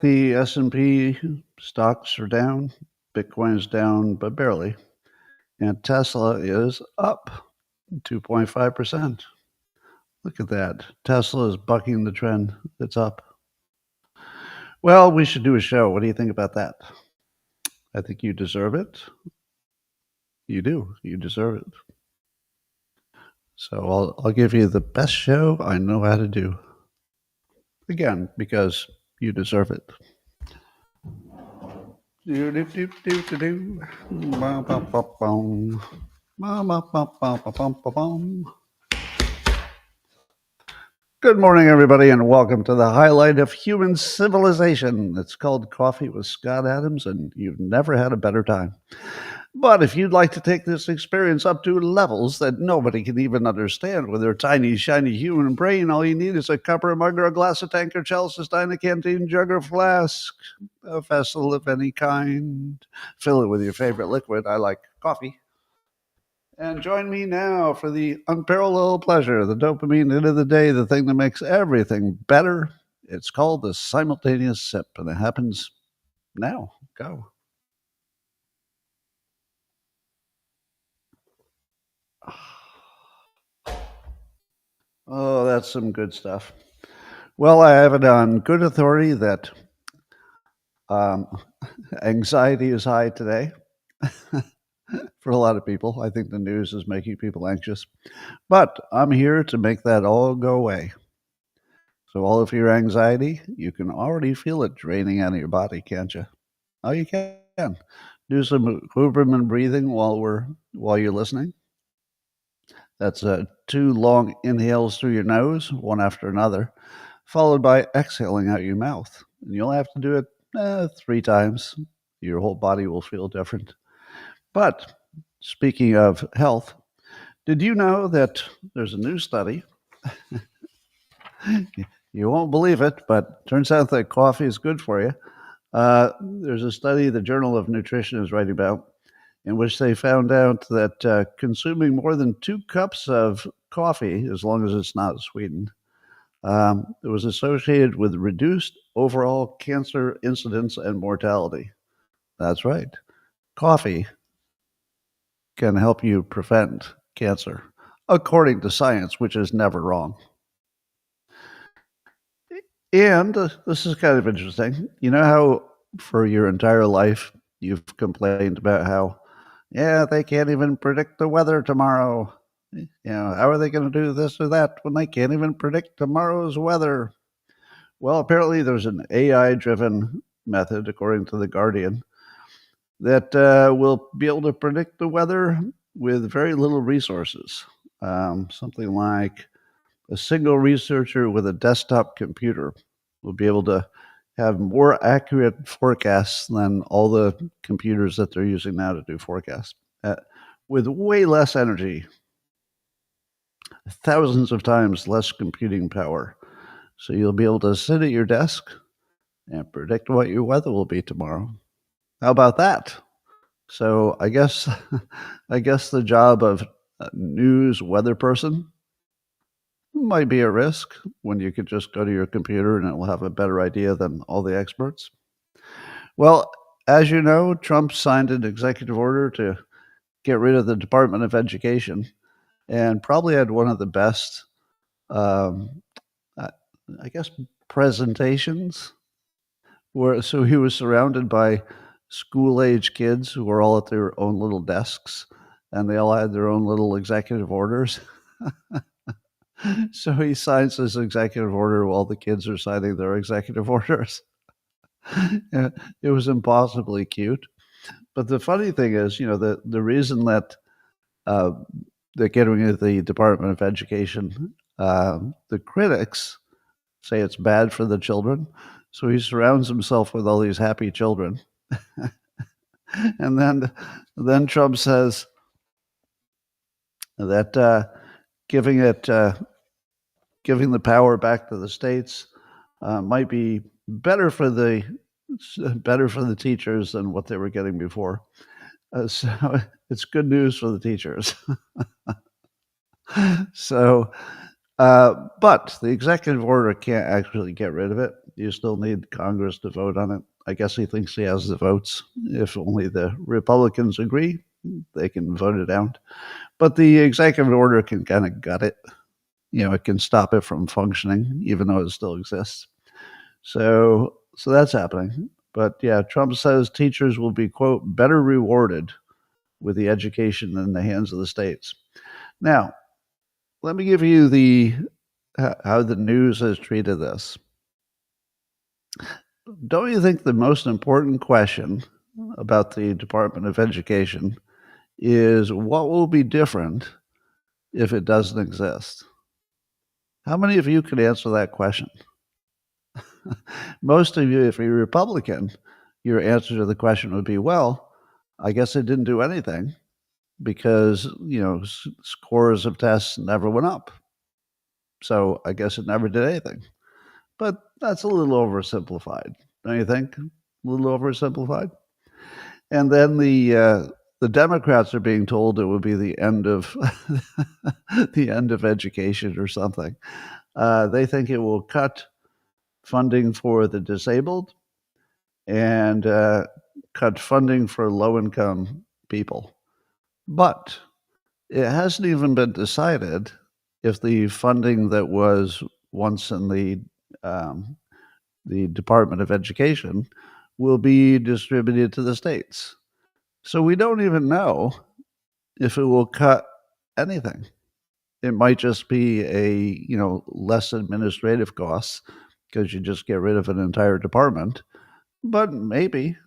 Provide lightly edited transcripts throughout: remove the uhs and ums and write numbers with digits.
The S&P stocks are down, Bitcoin's down, but barely, and Tesla is up 2.5%. Look at that. Tesla is bucking the trend. It's up. Well, we should do a show. What do you think about that? I think you deserve it. You do. You deserve it. So I'll give you the best show I know how to do. Again, because you deserve it. Good morning, everybody, and welcome to the highlight of human civilization. It's called Coffee with Scott Adams, and you've never had a better time. But if you'd like to take this experience up to levels that nobody can even understand with their tiny, shiny human brain, all you need is a cup or a mug or a glass, a tank or chalice, a stein, a canteen, jug or flask, a vessel of any kind. Fill it with your favorite liquid. I like coffee. And join me now for the unparalleled pleasure, the dopamine hit of the day, the thing that makes everything better. It's called the simultaneous sip, and it happens now. Go. Oh, that's some good stuff. Well, I have it on good authority that anxiety is high today for a lot of people. I think the news is making people anxious. But I'm here to make that all go away. So all of your anxiety, you can already feel it draining out of your body, can't you? Oh, you can. Do some Huberman breathing while you're listening. That's 2 long inhales through your nose, one after another, followed by exhaling out your mouth. And you'll have to do it 3 times. Your whole body will feel different. But speaking of health, did you know that there's a new study? You won't believe it, but turns out that coffee is good for you. There's a study the Journal of Nutrition is writing about in which they found out that consuming more than 2 cups of coffee, as long as it's not sweetened, it was associated with reduced overall cancer incidence and mortality. That's right. Coffee can help you prevent cancer, according to science, which is never wrong. And this is kind of interesting. You know how for your entire life you've complained about how, they can't even predict the weather tomorrow. How are they going to do this or that when they can't even predict tomorrow's weather? Well, apparently there's an AI-driven method, according to The Guardian, that will be able to predict the weather with very little resources. Something like a single researcher with a desktop computer will be able to have more accurate forecasts than all the computers that they're using now to do forecasts with way less energy, thousands of times less computing power. So you'll be able to sit at your desk and predict what your weather will be tomorrow. How about that? So I guess the job of a news weather person might be a risk when you could just go to your computer and it will have a better idea than all the experts. Well, as you know, Trump signed an executive order to get rid of the Department of Education and probably had one of the best, presentations. So he was surrounded by school-age kids who were all at their own little desks, and they all had their own little executive orders. So he signs this executive order while the kids are signing their executive orders. It was impossibly cute. But the funny thing is, the reason that they're getting rid of the Department of Education, the critics say it's bad for the children. So he surrounds himself with all these happy children. And then Trump says that giving the power back to the states might be better for the teachers than what they were getting before. So it's good news for the teachers. So, but the executive order can't actually get rid of it. You still need Congress to vote on it. I guess he thinks he has the votes. If only the Republicans agree, they can vote it out. But the executive order can kind of gut it. It can stop it from functioning, even though it still exists. So that's happening. But yeah, Trump says teachers will be, quote, better rewarded with the education in the hands of the states. Now, let me give you how the news has treated this. Don't you think the most important question about the Department of Education is what will be different if it doesn't exist? How many of you could answer that question? Most of you, if you're Republican, your answer to the question would be, well, I guess it didn't do anything because, scores of tests never went up. So I guess it never did anything. But that's a little oversimplified, don't you think? A little oversimplified. And then the Democrats are being told it would be the end of the end of education or something. They think it will cut funding for the disabled and cut funding for low-income people. But it hasn't even been decided if the funding that was once in the Department of Education will be distributed to the states. So we don't even know if it will cut anything. It might just be less administrative costs because you just get rid of an entire department. But maybe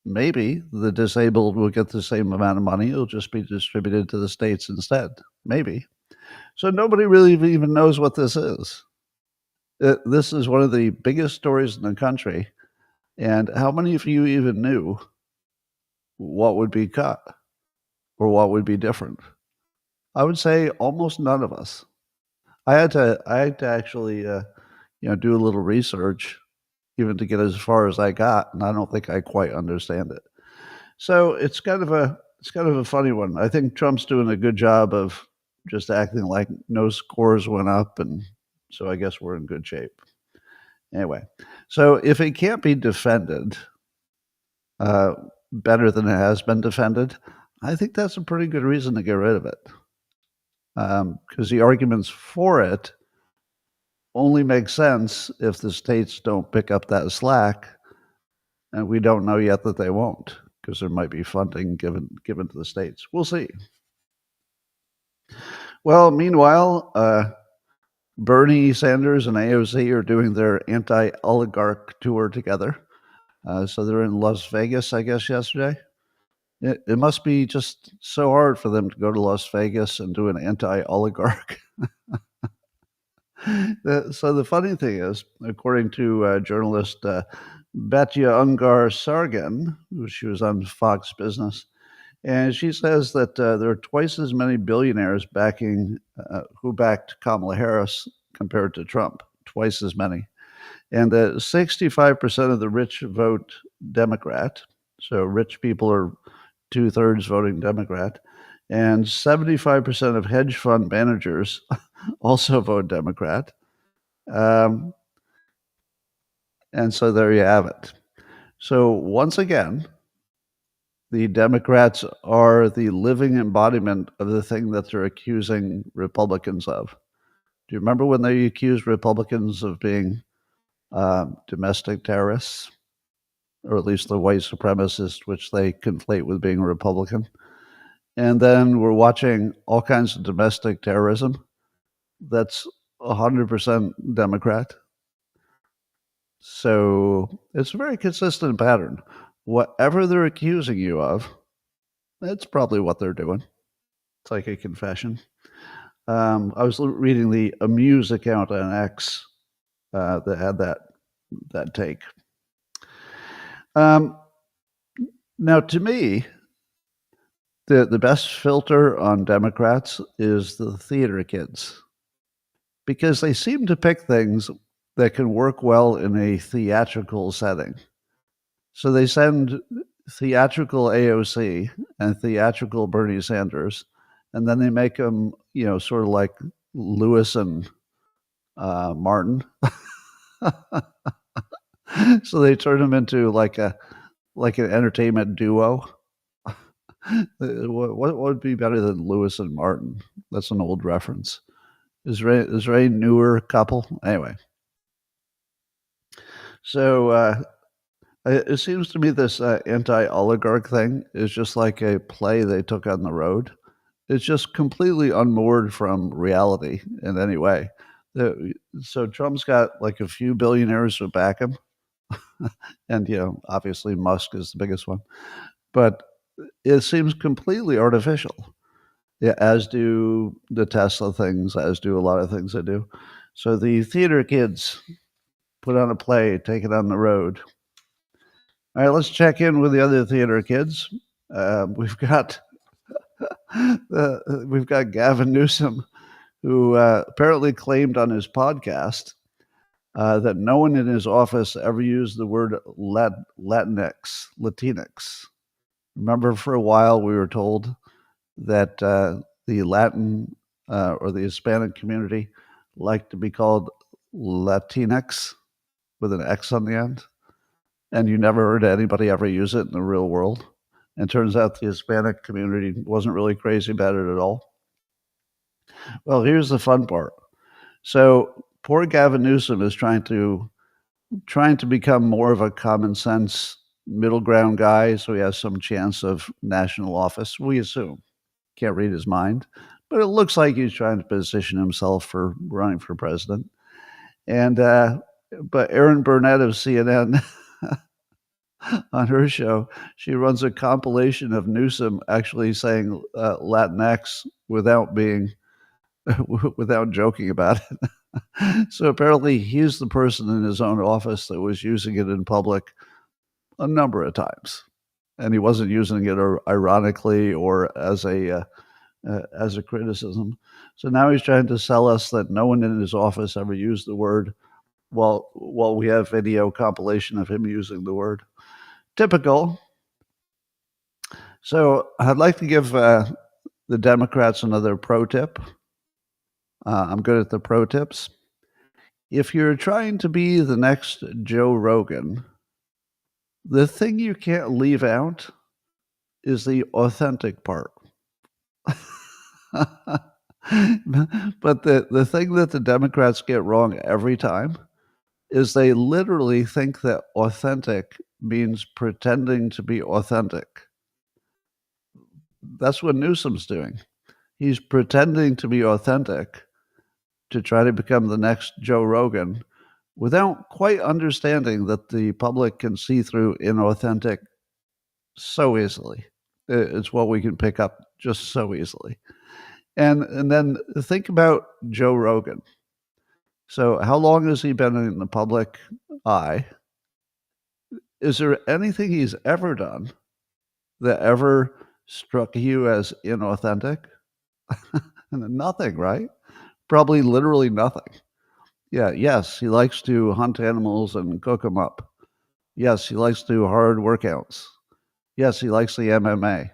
the disabled will get the same amount of money. It'll just be distributed to the states instead. Maybe. So nobody really even knows what this is. This is one of the biggest stories in the country. And how many of you even knew what would be cut or what would be different? I would say almost none of us. I had to actually, do a little research, even to get as far as I got, and I don't think I quite understand it. So it's kind of a funny one. I think Trump's doing a good job of just acting like no scores went up, and so I guess we're in good shape. Anyway, so if it can't be defended better than it has been defended, I think that's a pretty good reason to get rid of it. Because the arguments for it only make sense if the states don't pick up that slack, and we don't know yet that they won't, because there might be funding given to the states. We'll see. Well, meanwhile, Bernie Sanders and AOC are doing their anti-oligarch tour together. So they're in Las Vegas, I guess, yesterday. It must be just so hard for them to go to Las Vegas and do an anti-oligarch. So the funny thing is, according to journalist Batya Ungar-Sargon, she was on Fox Business, and she says that there are twice as many billionaires who backed Kamala Harris compared to Trump, twice as many. And that 65% of the rich vote Democrat. So rich people are 2/3 voting Democrat. And 75% of hedge fund managers also vote Democrat. And so there you have it. So once again, the Democrats are the living embodiment of the thing that they're accusing Republicans of. Do you remember when they accused Republicans of being domestic terrorists, or at least the white supremacists, which they conflate with being a Republican? And then we're watching all kinds of domestic terrorism that's 100% Democrat. So it's a very consistent pattern. Whatever they're accusing you of, that's probably what they're doing. It's like a confession. I was reading the Amuse account on X that had that take. Now, to me, the best filter on Democrats is the theater kids, because they seem to pick things that can work well in a theatrical setting. So they send theatrical AOC and theatrical Bernie Sanders, and then they make them, sort of like Lewis and Martin. So they turned him into like an entertainment duo. What would be better than Lewis and Martin? That's an old reference. Is there a newer couple? Anyway, so it seems to me this anti-oligarch thing is just like a play they took on the road. It's just completely unmoored from reality in any way. So Trump's got like a few billionaires who back him, and obviously Musk is the biggest one. But it seems completely artificial. Yeah, as do the Tesla things, as do a lot of things I do. So the theater kids put on a play, take it on the road. All right, let's check in with the other theater kids. We've got we've got Gavin Newsom, who apparently claimed on his podcast that no one in his office ever used the word Latinx. Remember, for a while we were told that the Latin or the Hispanic community liked to be called Latinx with an X on the end, and you never heard anybody ever use it in the real world. And turns out the Hispanic community wasn't really crazy about it at all. Well, here's the fun part. So poor Gavin Newsom is trying to become more of a common sense middle ground guy, so he has some chance of national office. We assume. Can't read his mind, but it looks like he's trying to position himself for running for president. And but Erin Burnett of CNN on her show, she runs a compilation of Newsom actually saying Latinx without being without joking about it. So apparently he's the person in his own office that was using it in public a number of times, and he wasn't using it ironically or as a criticism. So now he's trying to sell us that no one in his office ever used the word. Well, we have video compilation of him using the word. Typical. So I'd like to give the Democrats another pro tip. I'm good at the pro tips. If you're trying to be the next Joe Rogan, the thing you can't leave out is the authentic part. But the thing that the Democrats get wrong every time is they literally think that authentic means pretending to be authentic. That's what Newsom's doing. He's pretending to be authentic to try to become the next Joe Rogan without quite understanding that the public can see through inauthentic so easily. It's what we can pick up just so easily. And then think about Joe Rogan. So how long has he been in the public eye? Is there anything he's ever done that ever struck you as inauthentic? Nothing, right? Probably literally nothing. Yeah, yes, he likes to hunt animals and cook them up. Yes, he likes to do hard workouts. Yes, he likes the MMA.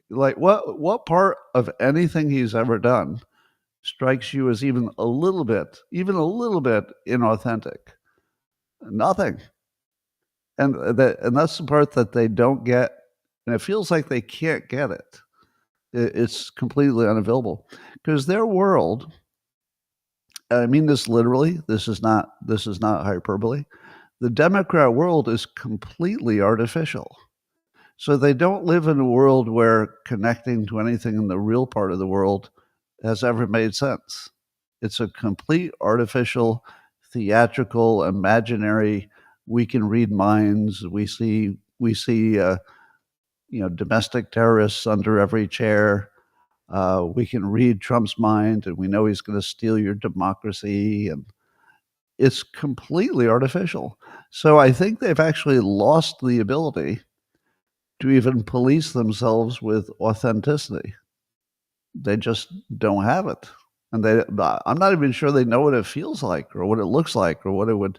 Like what part of anything he's ever done strikes you as even a little bit inauthentic? Nothing. And that's the part that they don't get, and it feels like they can't get it. It's completely unavailable because their world. I mean this literally. This is not hyperbole. The Democrat world is completely artificial. So they don't live in a world where connecting to anything in the real part of the world has ever made sense. It's a complete artificial, theatrical, imaginary. We can read minds. We see domestic terrorists under every chair. We can read Trump's mind, and we know he's going to steal your democracy, and it's completely artificial. So I think they've actually lost the ability to even police themselves with authenticity. They just don't have it. And I'm not even sure they know what it feels like or what it looks like or what it would,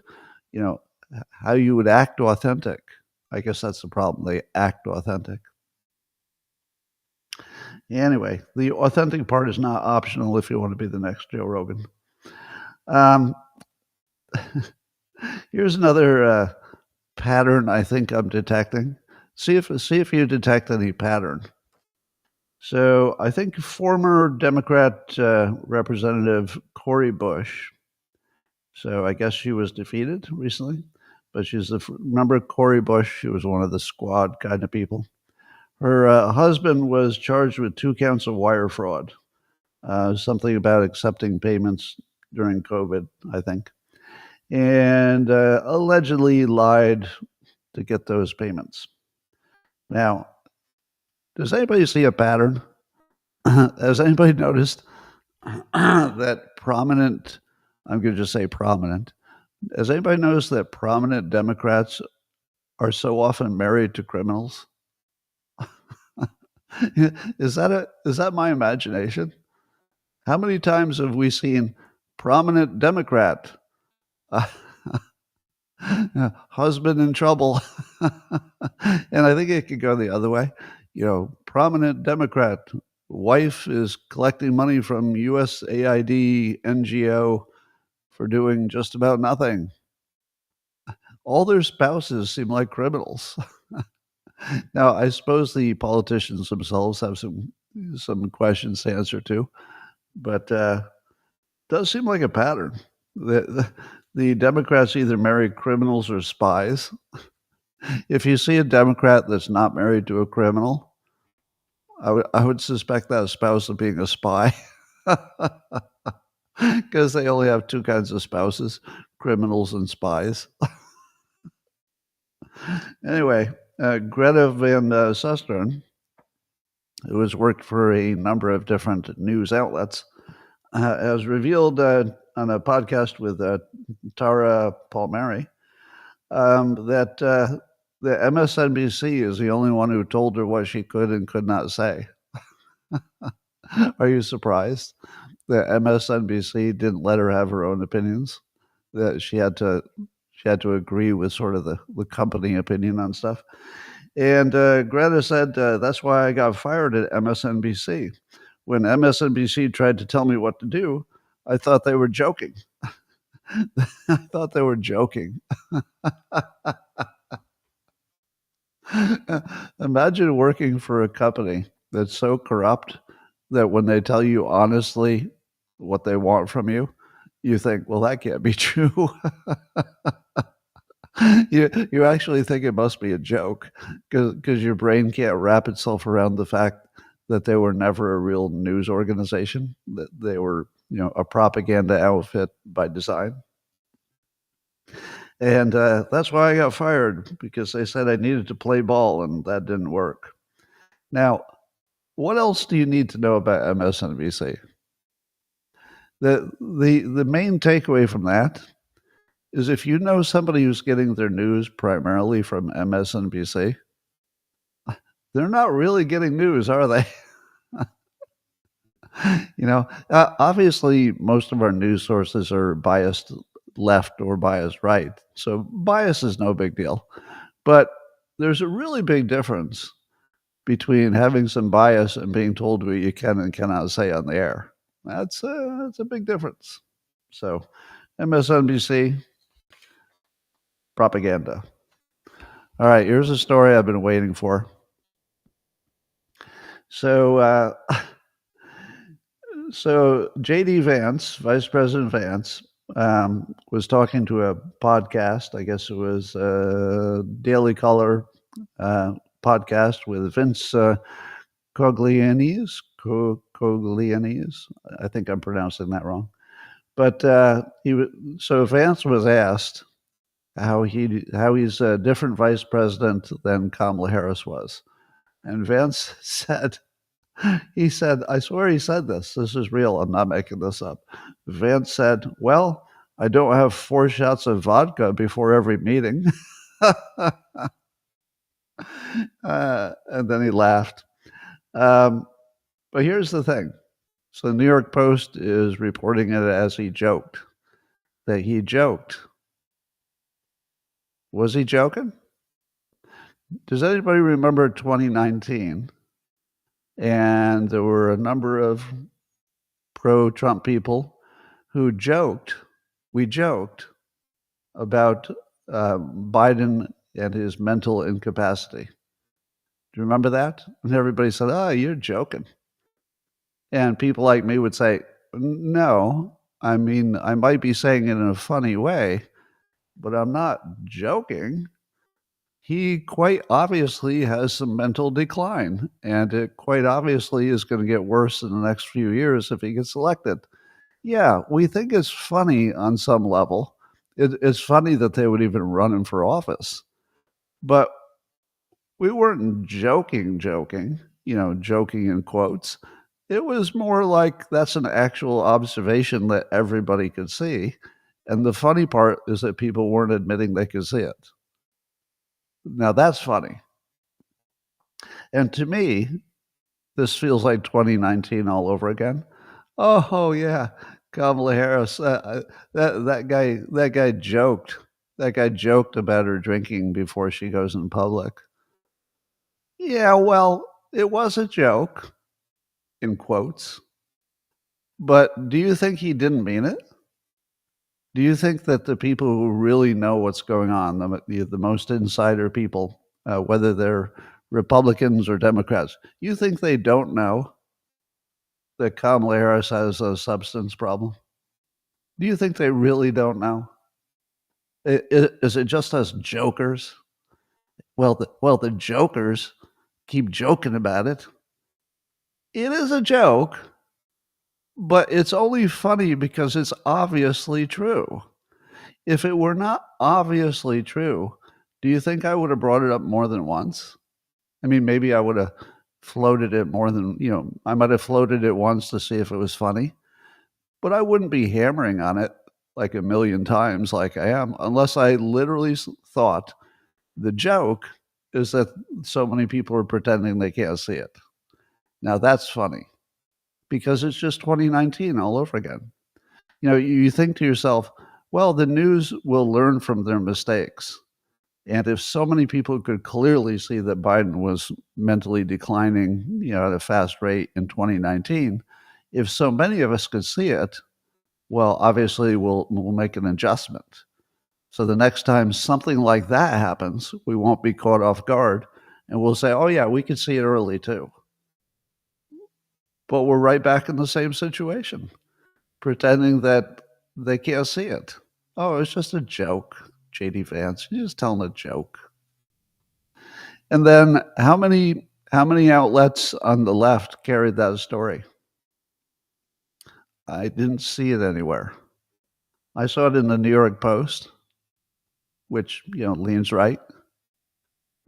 how you would act authentic. I guess that's the problem. They act authentic. Anyway, the authentic part is not optional if you want to be the next Joe Rogan. Um, Here's another pattern I think I'm detecting. See if you detect any pattern. So I think former Democrat Representative Cori Bush. So I guess she was defeated recently, but remember Cori Bush? She was one of the squad kind of people. Her husband was charged with 2 counts of wire fraud, something about accepting payments during COVID, I think, and allegedly lied to get those payments. Now, does anybody see a pattern? Has anybody noticed that prominent, I'm going to just say prominent, has anybody noticed that prominent Democrats are so often married to criminals? Is that my imagination? How many times have we seen prominent Democrat uh, husband in trouble? And I think it could go the other way. Prominent Democrat wife is collecting money from USAID NGO for doing just about nothing. All their spouses seem like criminals. Now, I suppose the politicians themselves have some questions to answer too, but does seem like a pattern. The Democrats either marry criminals or spies. If you see a Democrat that's not married to a criminal, I would suspect that spouse of being a spy, because they only have 2 kinds of spouses: criminals and spies. Anyway, Greta Van Susteren, who has worked for a number of different news outlets, has revealed on a podcast with Tara Palmieri that the MSNBC is the only one who told her what she could and could not say. Are you surprised that MSNBC didn't let her have her own opinions? That she had to agree with sort of the company opinion on stuff. And Greta said, that's why I got fired at MSNBC. When MSNBC tried to tell me what to do, I thought they were joking. I thought they were joking. Imagine working for a company that's so corrupt that when they tell you honestly what they want from you, you think, well, that can't be true. You actually think it must be a joke because your brain can't wrap itself around the fact that they were never a real news organization, that they were, a propaganda outfit by design. And that's why I got fired, because they said I needed to play ball, and that didn't work. Now, what else do you need to know about MSNBC? The main takeaway from that is, if you know somebody who's getting their news primarily from MSNBC, they're not really getting news, are they? Obviously, most of our news sources are biased left or biased right. So bias is no big deal. But there's a really big difference between having some bias and being told what you can and cannot say on the air. That's a big difference. So MSNBC, propaganda. All right, here's a story I've been waiting for. So, so J.D. Vance, Vice President Vance, was talking to a podcast. I guess it was Daily Caller podcast with Vince Coglianese. I think I'm pronouncing that wrong. But so Vance was asked how he's a different vice president than Kamala Harris was, and Vance said, I swear he said this. This is real. I'm not making this up. Vance said, "Well, I don't have 4 shots of vodka before every meeting." And then he laughed. But here's the thing. So the New York Post is reporting it as he joked. That he joked. Was he joking? Does anybody remember 2019? And there were a number of pro-Trump people who joked. We joked about Biden and his mental incapacity. Do you remember that? And everybody said, "Oh, you're joking." And people like me would say, "No, I mean, I might be saying it in a funny way, but I'm not joking. He quite obviously has some mental decline, and it quite obviously is going to get worse in the next few years if he gets elected." Yeah, we think it's funny on some level. It's funny that they would even run him for office, but we weren't joking, joking in quotes. It was more like that's an actual observation that everybody could see. And the funny part is that people weren't admitting they could see it. Now that's funny. And to me, this feels like 2019 all over again. Oh yeah, Kamala Harris. That guy joked. That guy joked about her drinking before she goes in public. Yeah, well, it was a joke in quotes. But do you think he didn't mean it? Do you think that the people who really know what's going on, the most insider people, whether they're Republicans or Democrats, you think they don't know that Kamala Harris has a substance problem? Do you think they really don't know? Is it just us jokers? Well, the jokers keep joking about it. It is a joke, but it's only funny because it's obviously true. If it were not obviously true, do you think I would have brought it up more than once? I mean, maybe I would have floated it more than, I might have floated it once to see if it was funny, but I wouldn't be hammering on it like a million times like I am unless I literally thought the joke is that so many people are pretending they can't see it. Now that's funny because it's just 2019 all over again. You think to yourself, well, the news will learn from their mistakes. And if so many people could clearly see that Biden was mentally declining, at a fast rate in 2019, if so many of us could see it, well, obviously we'll make an adjustment. So the next time something like that happens, we won't be caught off guard and we'll say, "Oh yeah, we could see it early too." But we're right back in the same situation, pretending that they can't see it. Oh, it's just a joke, JD Vance. You're just telling a joke. And then how many outlets on the left carried that story? I didn't see it anywhere. I saw it in the New York Post, which, leans right.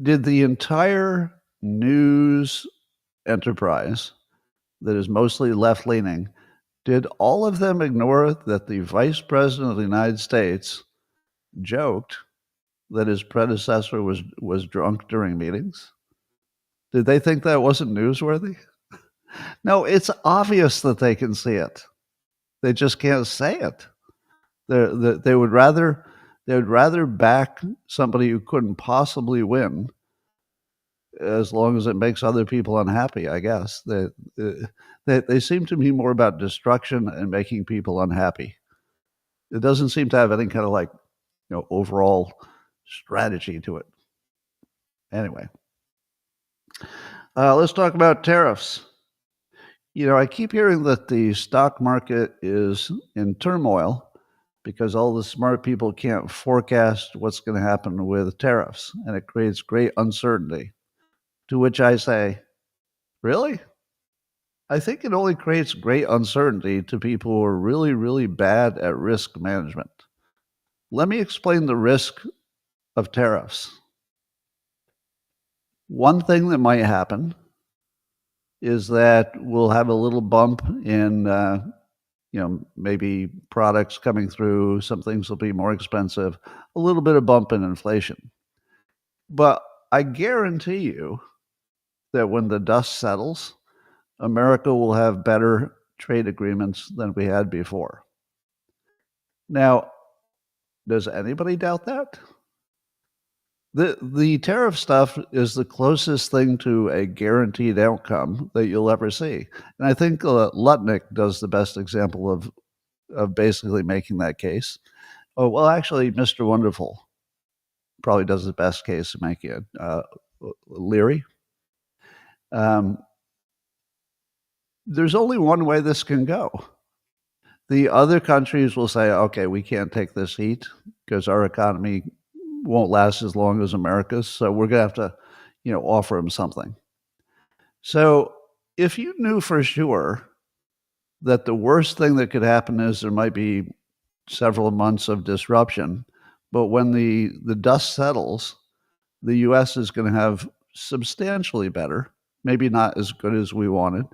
Did the entire news enterprise that is mostly left leaning, did all of them ignore that the Vice President of the United States joked that his predecessor was drunk during meetings? Did they think that wasn't newsworthy? No, it's obvious that they can see it. They just can't say it. They would rather back somebody who couldn't possibly win as long as it makes other people unhappy, I guess. They seem to be more about destruction and making people unhappy. It doesn't seem to have any kind of overall strategy to it. Anyway, let's talk about tariffs. I keep hearing that the stock market is in turmoil because all the smart people can't forecast what's going to happen with tariffs, and it creates great uncertainty. To which I say, really? I think it only creates great uncertainty to people who are really, really bad at risk management. Let me explain the risk of tariffs. One thing that might happen is that we'll have a little bump in, maybe products coming through, some things will be more expensive, a little bit of bump in inflation. But I guarantee you that when the dust settles, America will have better trade agreements than we had before. Now, does anybody doubt that? The tariff stuff is the closest thing to a guaranteed outcome that you'll ever see. And I think Lutnick does the best example of basically making that case. Oh, well, actually, Mr. Wonderful probably does the best case of making it. Leary. Um, there's only one way this can go. The other countries will say, okay, we can't take this heat because our economy won't last as long as America's. So we're going to have to, offer them something. So if you knew for sure that the worst thing that could happen is there might be several months of disruption, but when the dust settles, the US is going to have substantially better, maybe not as good as we wanted,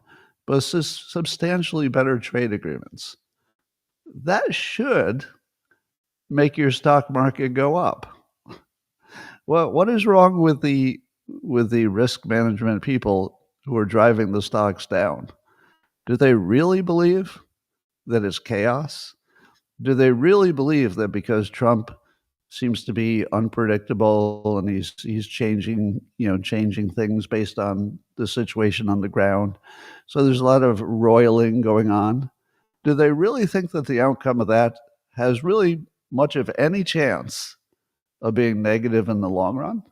but substantially better trade agreements. That should make your stock market go up. Well, what is wrong with the risk management people who are driving the stocks down? Do they really believe that it's chaos? Do they really believe that because Trump seems to be unpredictable and he's changing things based on the situation on the ground, so there's a lot of roiling going on? Do they really think that the outcome of that has really much of any chance of being negative in the long run?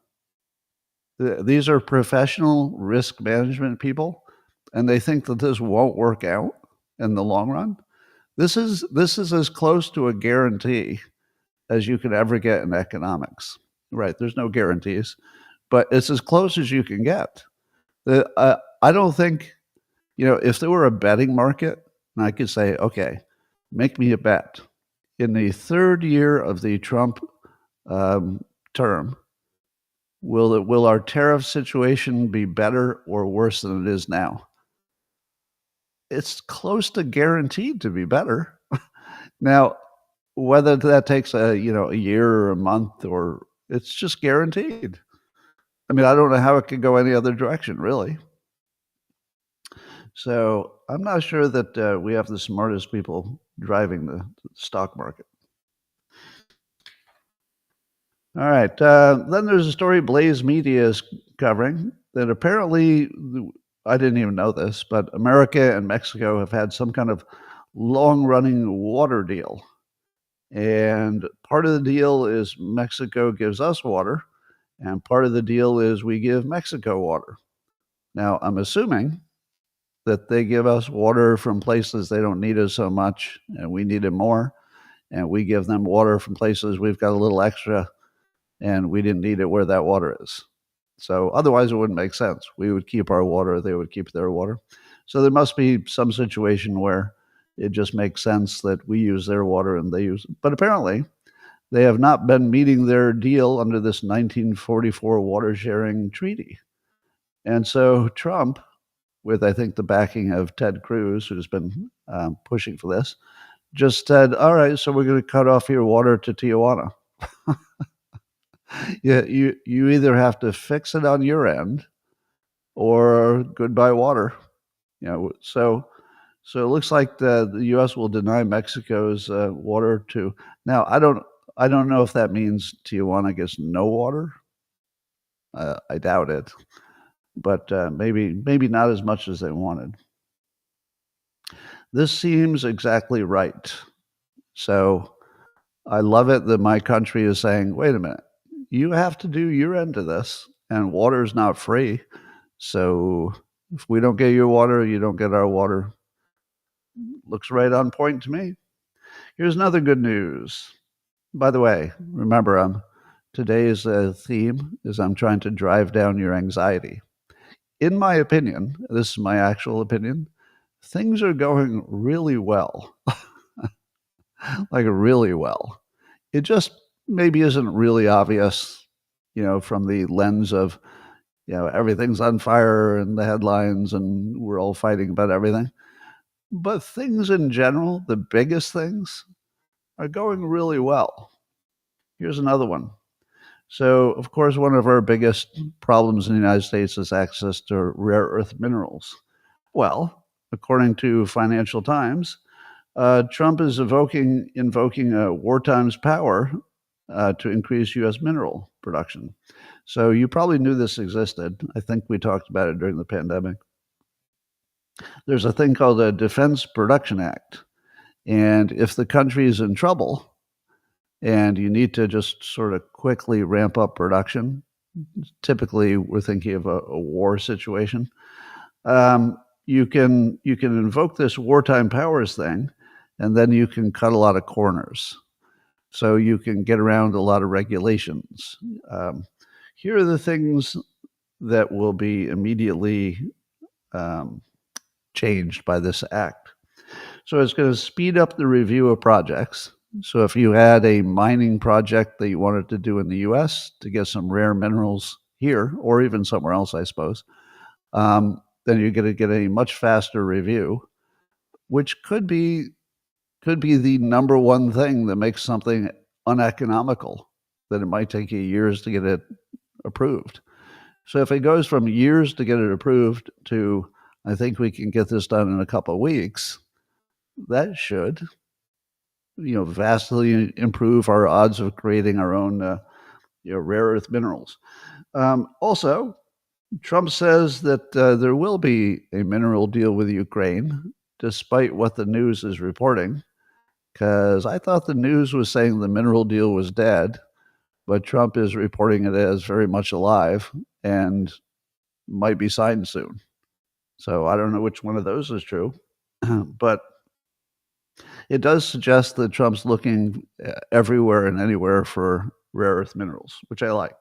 These are professional risk management people, and they think that this won't work out in the long run. This is as close to a guarantee as you could ever get in economics. Right? There's no guarantees, but it's as close as you can get. I don't think, if there were a betting market, and I could say, okay, make me a bet. In the third year of the Trump term, will our tariff situation be better or worse than it is now? It's close to guaranteed to be better. Now, whether that takes a year or a month, or it's just guaranteed. I mean, I don't know how it could go any other direction, really. So I'm not sure that we have the smartest people driving the stock market. All right. Then there's a story Blaze Media is covering that apparently, I didn't even know this, but America and Mexico have had some kind of long-running water deal. And part of the deal is Mexico gives us water, and part of the deal is we give Mexico water. Now, I'm assuming that they give us water from places they don't need us so much, and we need it more, and we give them water from places we've got a little extra, and we didn't need it where that water is. So otherwise, it wouldn't make sense. We would keep our water, they would keep their water. So there must be some situation where it just makes sense that we use their water and they use it. But apparently, they have not been meeting their deal under this 1944 water sharing treaty. And so Trump, with I think the backing of Ted Cruz, who's been pushing for this, just said, all right, so we're going to cut off your water to Tijuana. Yeah, you either have to fix it on your end or goodbye water. So it looks like the U.S. will deny Mexico's water to. Now, I don't know if that means Tijuana gets no water. I doubt it, but maybe not as much as they wanted. This seems exactly right. So I love it that my country is saying, wait a minute, you have to do your end of this, and water is not free. So if we don't get your water, you don't get our water. Looks right on point to me. Here's another good news. By the way, remember, today's theme is I'm trying to drive down your anxiety. In my opinion, this is my actual opinion, things are going really well. Like really well. It just maybe isn't really obvious, from the lens of, everything's on fire and the headlines and we're all fighting about everything. But things in general, the biggest things, are going really well. Here's another one. So, of course, one of our biggest problems in the United States is access to rare earth minerals. Well, according to Financial Times, Trump is invoking wartime's power to increase U.S. mineral production. So you probably knew this existed. I think we talked about it during the pandemic. There's a thing called the Defense Production Act. And if the country is in trouble, and you need to just sort of quickly ramp up production. Typically, we're thinking of a war situation. You can invoke this wartime powers thing, and then you can cut a lot of corners. So you can get around a lot of regulations. Um, Here are the things that will be immediately um, changed by this act. So it's going to speed up the review of projects. So if you had a mining project that you wanted to do in the US to get some rare minerals here, or even somewhere else, I suppose, then you're going to get a much faster review, which could be the number one thing that makes something uneconomical, that it might take you years to get it approved. So if it goes from years to get it approved to, I think we can get this done in a couple of weeks, that should, vastly improve our odds of creating our own, rare earth minerals. Also, Trump says that there will be a mineral deal with Ukraine, despite what the news is reporting, because I thought the news was saying the mineral deal was dead, but Trump is reporting it as very much alive and might be signed soon. So I don't know which one of those is true, but it does suggest that Trump's looking everywhere and anywhere for rare earth minerals, which I like.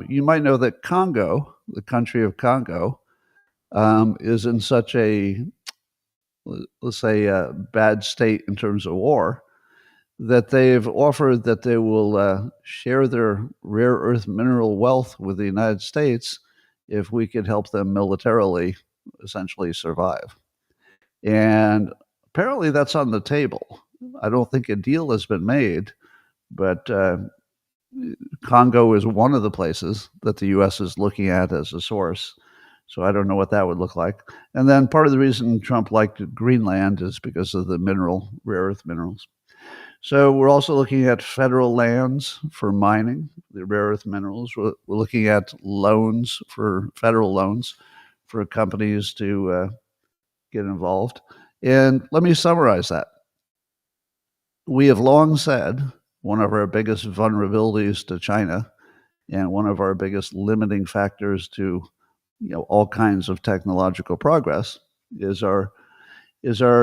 You might know that Congo, the country of Congo, is in such a, let's say, a bad state in terms of war, that they've offered that they will share their rare earth mineral wealth with the United States if we could help them militarily essentially survive. And apparently that's on the table. I don't think a deal has been made, but Congo is one of the places that the U.S. is looking at as a source. So I don't know what that would look like. And then part of the reason Trump liked Greenland is because of the rare earth minerals. So we're also looking at federal lands for mining the rare earth minerals. We're looking at federal loans for companies to get involved. And let me summarize that. We have long said one of our biggest vulnerabilities to China and one of our biggest limiting factors to all kinds of technological progress is our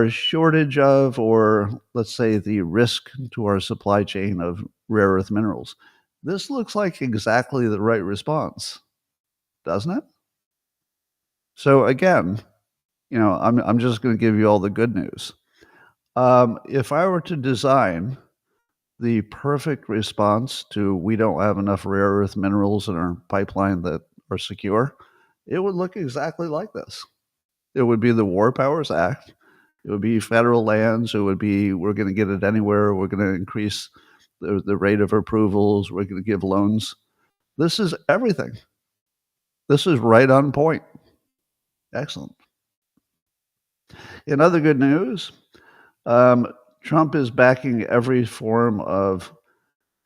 shortage of, or let's say the risk to our supply chain of rare earth minerals. This looks like exactly the right response, doesn't it? So again, I'm just going to give you all the good news. If I were to design the perfect response to we don't have enough rare earth minerals in our pipeline that are secure, it would look exactly like this. It would be the War Powers Act. It would be federal lands. It would be we're going to get it anywhere. We're going to increase the rate of approvals. We're going to give loans. This is everything. This is right on point. Excellent. In other good news, Trump is backing every form of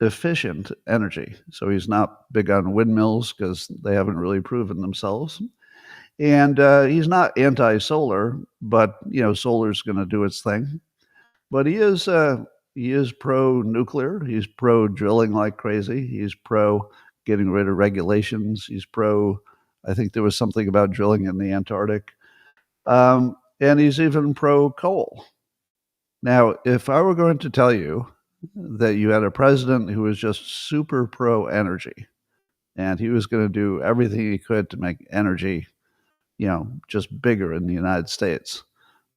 efficient energy. So he's not big on windmills because they haven't really proven themselves. And he's not anti-solar, but solar is going to do its thing. But he is pro-nuclear. He's pro-drilling like crazy. He's pro getting rid of regulations. He's pro. I think there was something about drilling in the Antarctic, and he's even pro-coal. Now, if I were going to tell you that you had a president who was just super pro-energy, and he was going to do everything he could to make energy, just bigger in the United States,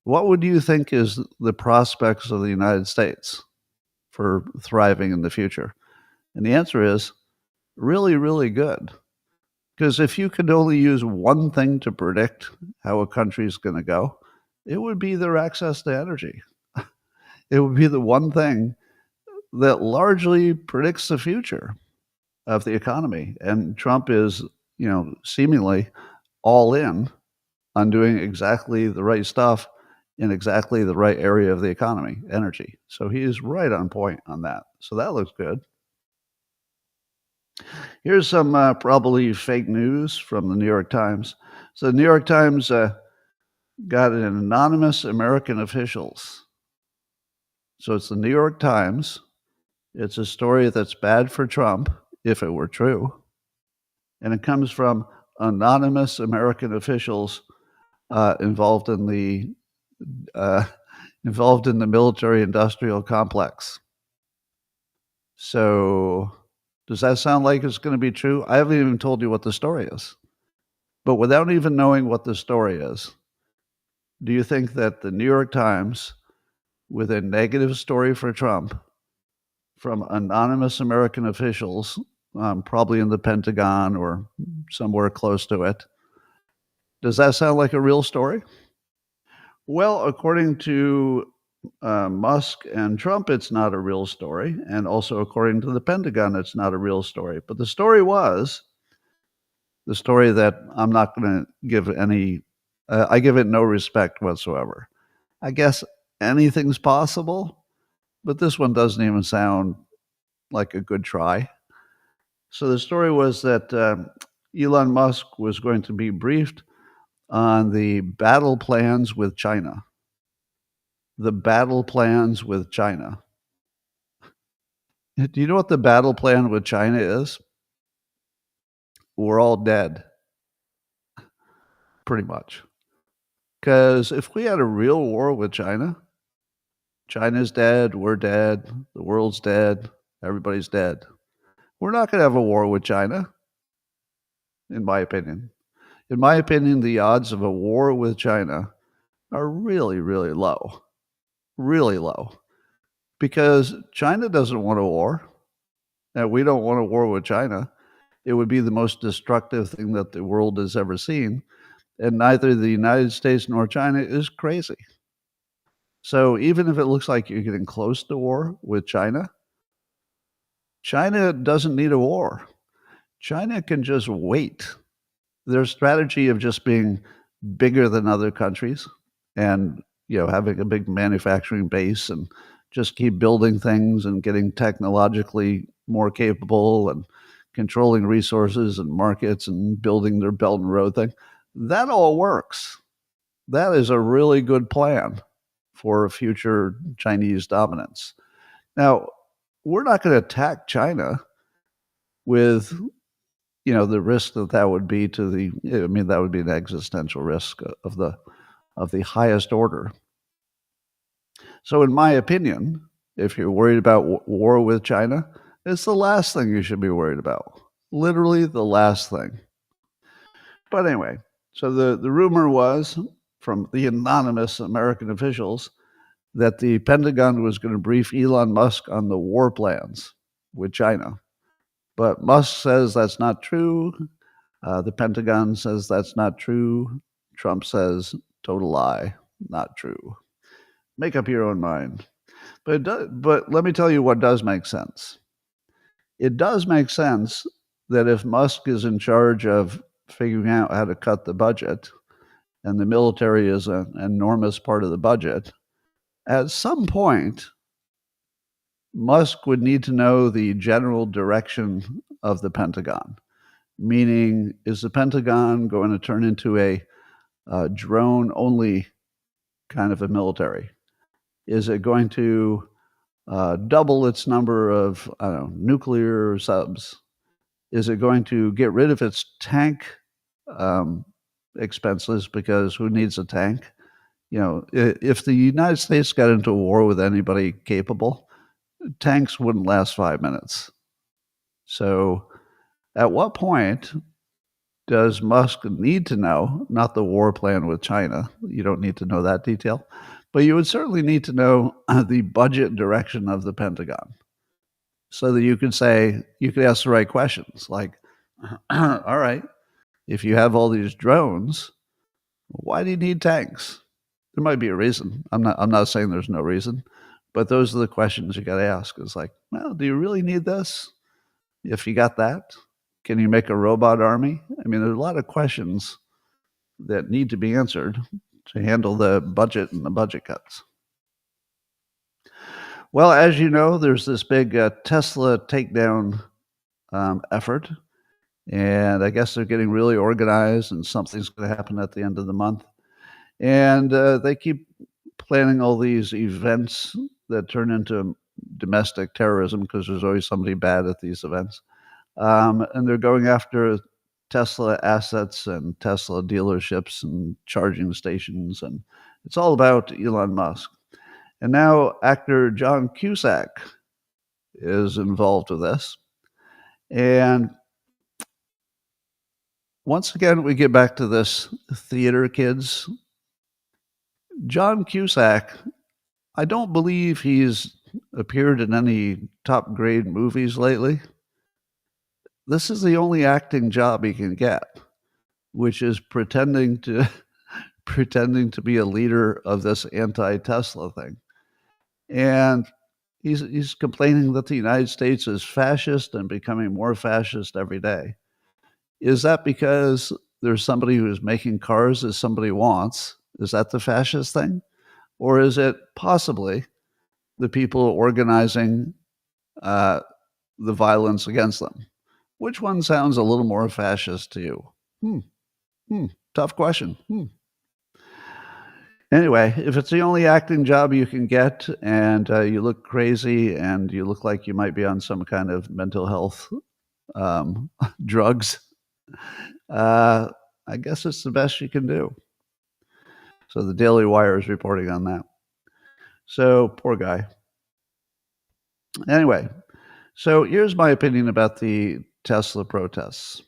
what would you think is the prospects of the United States for thriving in the future? And the answer is really, really good. Because if you could only use one thing to predict how a country is going to go, it would be their access to energy. It would be the one thing that largely predicts the future of the economy. And Trump is, seemingly all in on doing exactly the right stuff in exactly the right area of the economy, energy. So he is right on point on that. So that looks good. Here's some probably fake news from the New York Times. So the New York Times got an anonymous American officials. So it's the New York Times It's a story that's bad for Trump, if it were true, and it comes from anonymous American officials involved in the uh, involved in the military-industrial complex. So, does that sound like it's going to be true? I haven't even told you what the story is. But without even knowing what the story is, do you think that the New York Times, with a negative story for Trump from anonymous American officials, probably in the Pentagon or somewhere close to it, does that sound like a real story? Well, according to Musk and Trump, it's not a real story. And also, according to the Pentagon, it's not a real story. But the story was the story that I'm not going to give any, I give it no respect whatsoever. I guess anything's possible, but this one doesn't even sound like a good try. So the story was that Elon Musk was going to be briefed on the battle plans with China. The battle plans with China. Do you know what the battle plan with China is? We're all dead, pretty much. Because if we had a real war with China, China's dead, we're dead, the world's dead, everybody's dead. We're not going to have a war with China, in my opinion. In my opinion, the odds of a war with China are really, really low. Really low. Because China doesn't want a war, and we don't want a war with China. It would be the most destructive thing that the world has ever seen. And neither the United States nor China is crazy. So even if it looks like you're getting close to war with China, China doesn't need a war. China can just wait. Their strategy of just being bigger than other countries and having a big manufacturing base and just keep building things and getting technologically more capable and controlling resources and markets and building their Belt and Road thing, that all works. That is a really good plan for future Chinese dominance. Now, we're not going to attack China with the risk that would be to that would be an existential risk of the highest order. So in my opinion, if you're worried about war with China, it's the last thing you should be worried about. Literally the last thing. But anyway, so the rumor was from the anonymous American officials that the Pentagon was going to brief Elon Musk on the war plans with China. But Musk says that's not true. The Pentagon says that's not true. Trump says total lie, not true. Make up your own mind. But let me tell you what does make sense. It does make sense that if Musk is in charge of figuring out how to cut the budget, and the military is an enormous part of the budget, at some point, Musk would need to know the general direction of the Pentagon. Meaning, is the Pentagon going to turn into a drone-only kind of a military? Is it going to double its number of, nuclear subs? Is it going to get rid of its tank expenses, because who needs a tank? If the United States got into a war with anybody capable, tanks wouldn't last 5 minutes. So at what point does Musk need to know, not the war plan with China, you don't need to know that detail, but you would certainly need to know the budget direction of the Pentagon, so that you could ask the right questions, like, all right, if you have all these drones, why do you need tanks? There might be a reason. I'm not saying there's no reason, but those are the questions you got to ask. It's like, well, do you really need this? If you got that, can you make a robot army? I mean, there's a lot of questions that need to be answered to handle the budget and the budget cuts. Well, as you know, there's this big Tesla takedown effort, and I guess they're getting really organized, and something's going to happen at the end of the month. And they keep planning all these events that turn into domestic terrorism because there's always somebody bad at these events. And they're going after Tesla assets and Tesla dealerships and charging stations, and it's all about Elon Musk. And now actor John Cusack is involved with this. And once again, we get back to this theater kids. John Cusack, I don't believe he's appeared in any top grade movies lately. This is the only acting job he can get, which is pretending to be a leader of this anti-Tesla thing. And he's complaining that the United States is fascist and becoming more fascist every day. Is that because there's somebody who's making cars as somebody wants? Is that the fascist thing? Or is it possibly the people organizing the violence against them? Which one sounds a little more fascist to you? Tough question. Anyway, if it's the only acting job you can get and you look crazy and you look like you might be on some kind of mental health drugs, I guess it's the best you can do. So the Daily Wire is reporting on that. So poor guy. Anyway, so here's my opinion about the Tesla protests.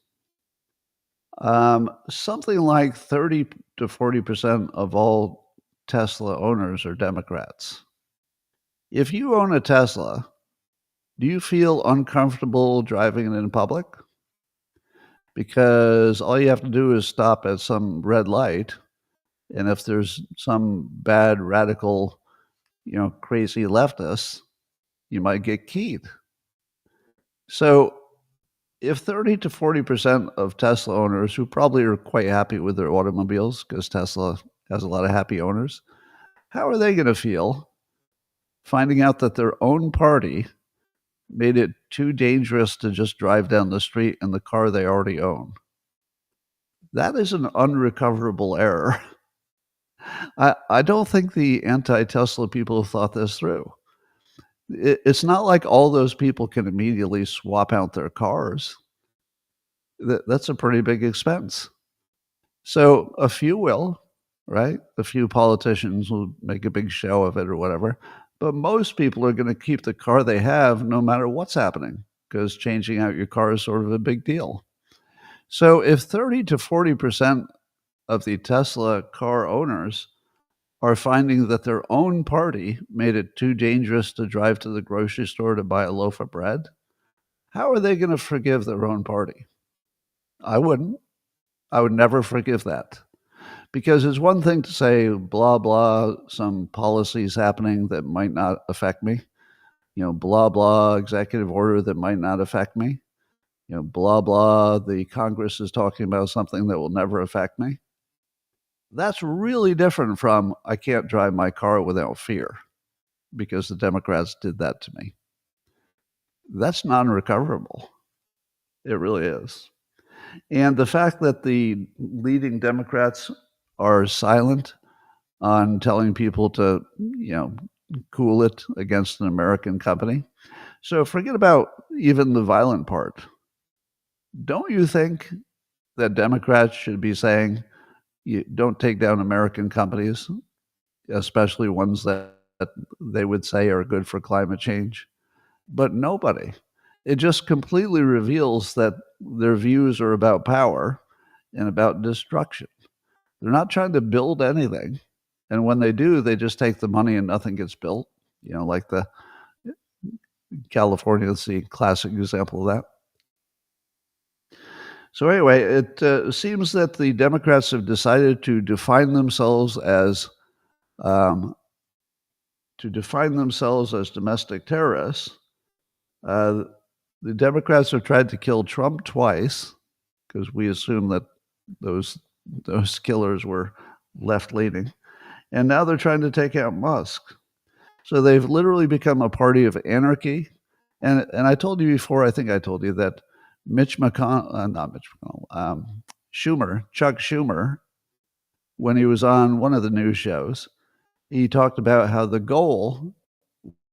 Something like 30 to 40% of all Tesla owners are Democrats. If you own a Tesla, do you feel uncomfortable driving it in public? Because all you have to do is stop at some red light, and if there's some bad, radical, crazy leftist, you might get keyed. So if 30 to 40% of Tesla owners, who probably are quite happy with their automobiles because Tesla has a lot of happy owners, how are they going to feel finding out that their own party made it too dangerous to just drive down the street in the car they already own? That is an unrecoverable error. I don't think the anti-Tesla people thought this through. It's not like all those people can immediately swap out their cars. That's a pretty big expense. So a few will, right? A few politicians will make a big show of it or whatever. But most people are going to keep the car they have no matter what's happening, because changing out your car is sort of a big deal. So if 30 to 40% of the Tesla car owners are finding that their own party made it too dangerous to drive to the grocery store to buy a loaf of bread, how are they going to forgive their own party? I wouldn't. I would never forgive that. Because it's one thing to say, blah, blah, some policies happening that might not affect me. Blah, blah, executive order that might not affect me. Blah, blah, the Congress is talking about something that will never affect me. That's really different from I can't drive my car without fear because the Democrats did that to me. That's non-recoverable. It really is. And the fact that the leading Democrats are silent on telling people to, cool it against an American company. So forget about even the violent part. Don't you think that Democrats should be saying, you don't take down American companies, especially ones that they would say are good for climate change? But nobody. It just completely reveals that their views are about power and about destruction. They're not trying to build anything. And when they do, they just take the money and nothing gets built. Like the California is the classic example of that. So anyway, it seems that the Democrats have decided to define themselves as domestic terrorists. The Democrats have tried to kill Trump twice because we assume that those killers were left-leaning. And now they're trying to take out Musk. So they've literally become a party of anarchy. And I told you before, I think I told you that Chuck Schumer, when he was on one of the news shows, he talked about how the goal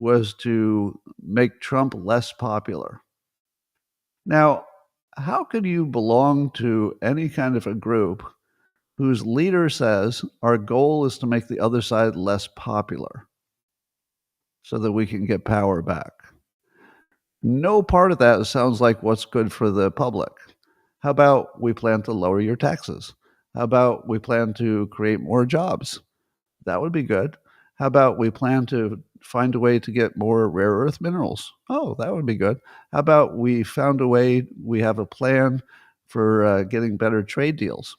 was to make Trump less popular. Now, how could you belong to any kind of a group whose leader says our goal is to make the other side less popular so that we can get power back? No part of that sounds like what's good for the public. How about we plan to lower your taxes? How about we plan to create more jobs? That would be good. How about we plan to find a way to get more rare earth minerals? Oh, that would be good. How about we have a plan for getting better trade deals?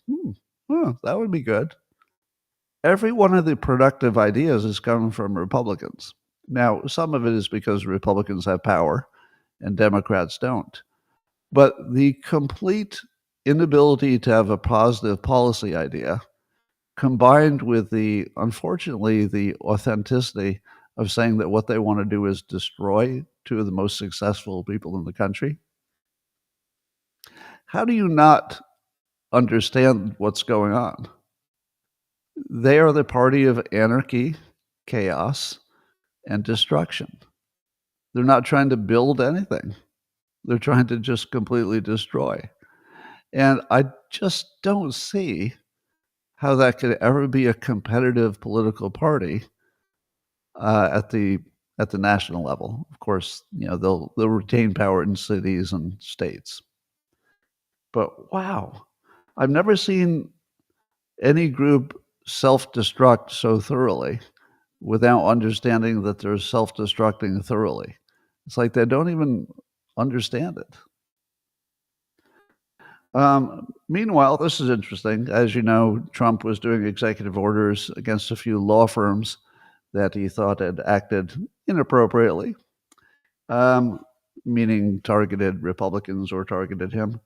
That would be good. Every one of the productive ideas is coming from Republicans. Now, some of it is because Republicans have power and Democrats don't. But the complete inability to have a positive policy idea, combined with unfortunately, the authenticity of saying that what they want to do is destroy two of the most successful people in the country. How do you not understand what's going on? They are the party of anarchy, chaos, and destruction. They're not trying to build anything. They're trying to just completely destroy. And I just don't see how that could ever be a competitive political party at the national level. Of course, they'll retain power in cities and states. But wow, I've never seen any group self-destruct so thoroughly without understanding that they're self-destructing thoroughly. It's like they don't even understand it. Meanwhile, this is interesting. As you know, Trump was doing executive orders against a few law firms that he thought had acted inappropriately, meaning targeted Republicans or targeted him.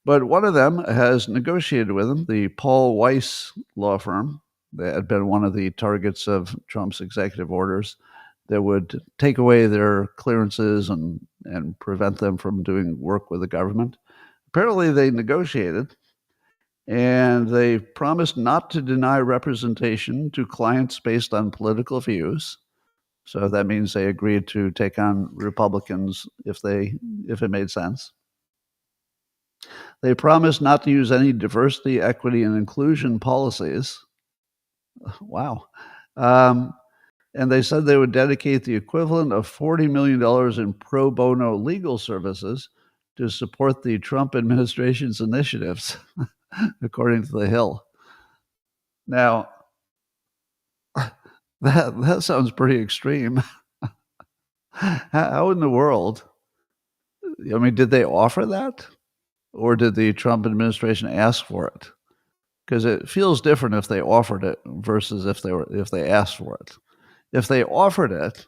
But one of them has negotiated with him, the Paul Weiss law firm, that had been one of the targets of Trump's executive orders that would take away their clearances and prevent them from doing work with the government. Apparently, they negotiated, and they promised not to deny representation to clients based on political views. So that means they agreed to take on Republicans if it made sense. They promised not to use any diversity, equity, and inclusion policies. Wow. And they said they would dedicate the equivalent of $40 million in pro bono legal services to support the Trump administration's initiatives, according to The Hill. Now, that sounds pretty extreme. How in the world? I mean, did they offer that? Or did the Trump administration ask for it? Because it feels different if they offered it versus if they asked for it. If they offered it,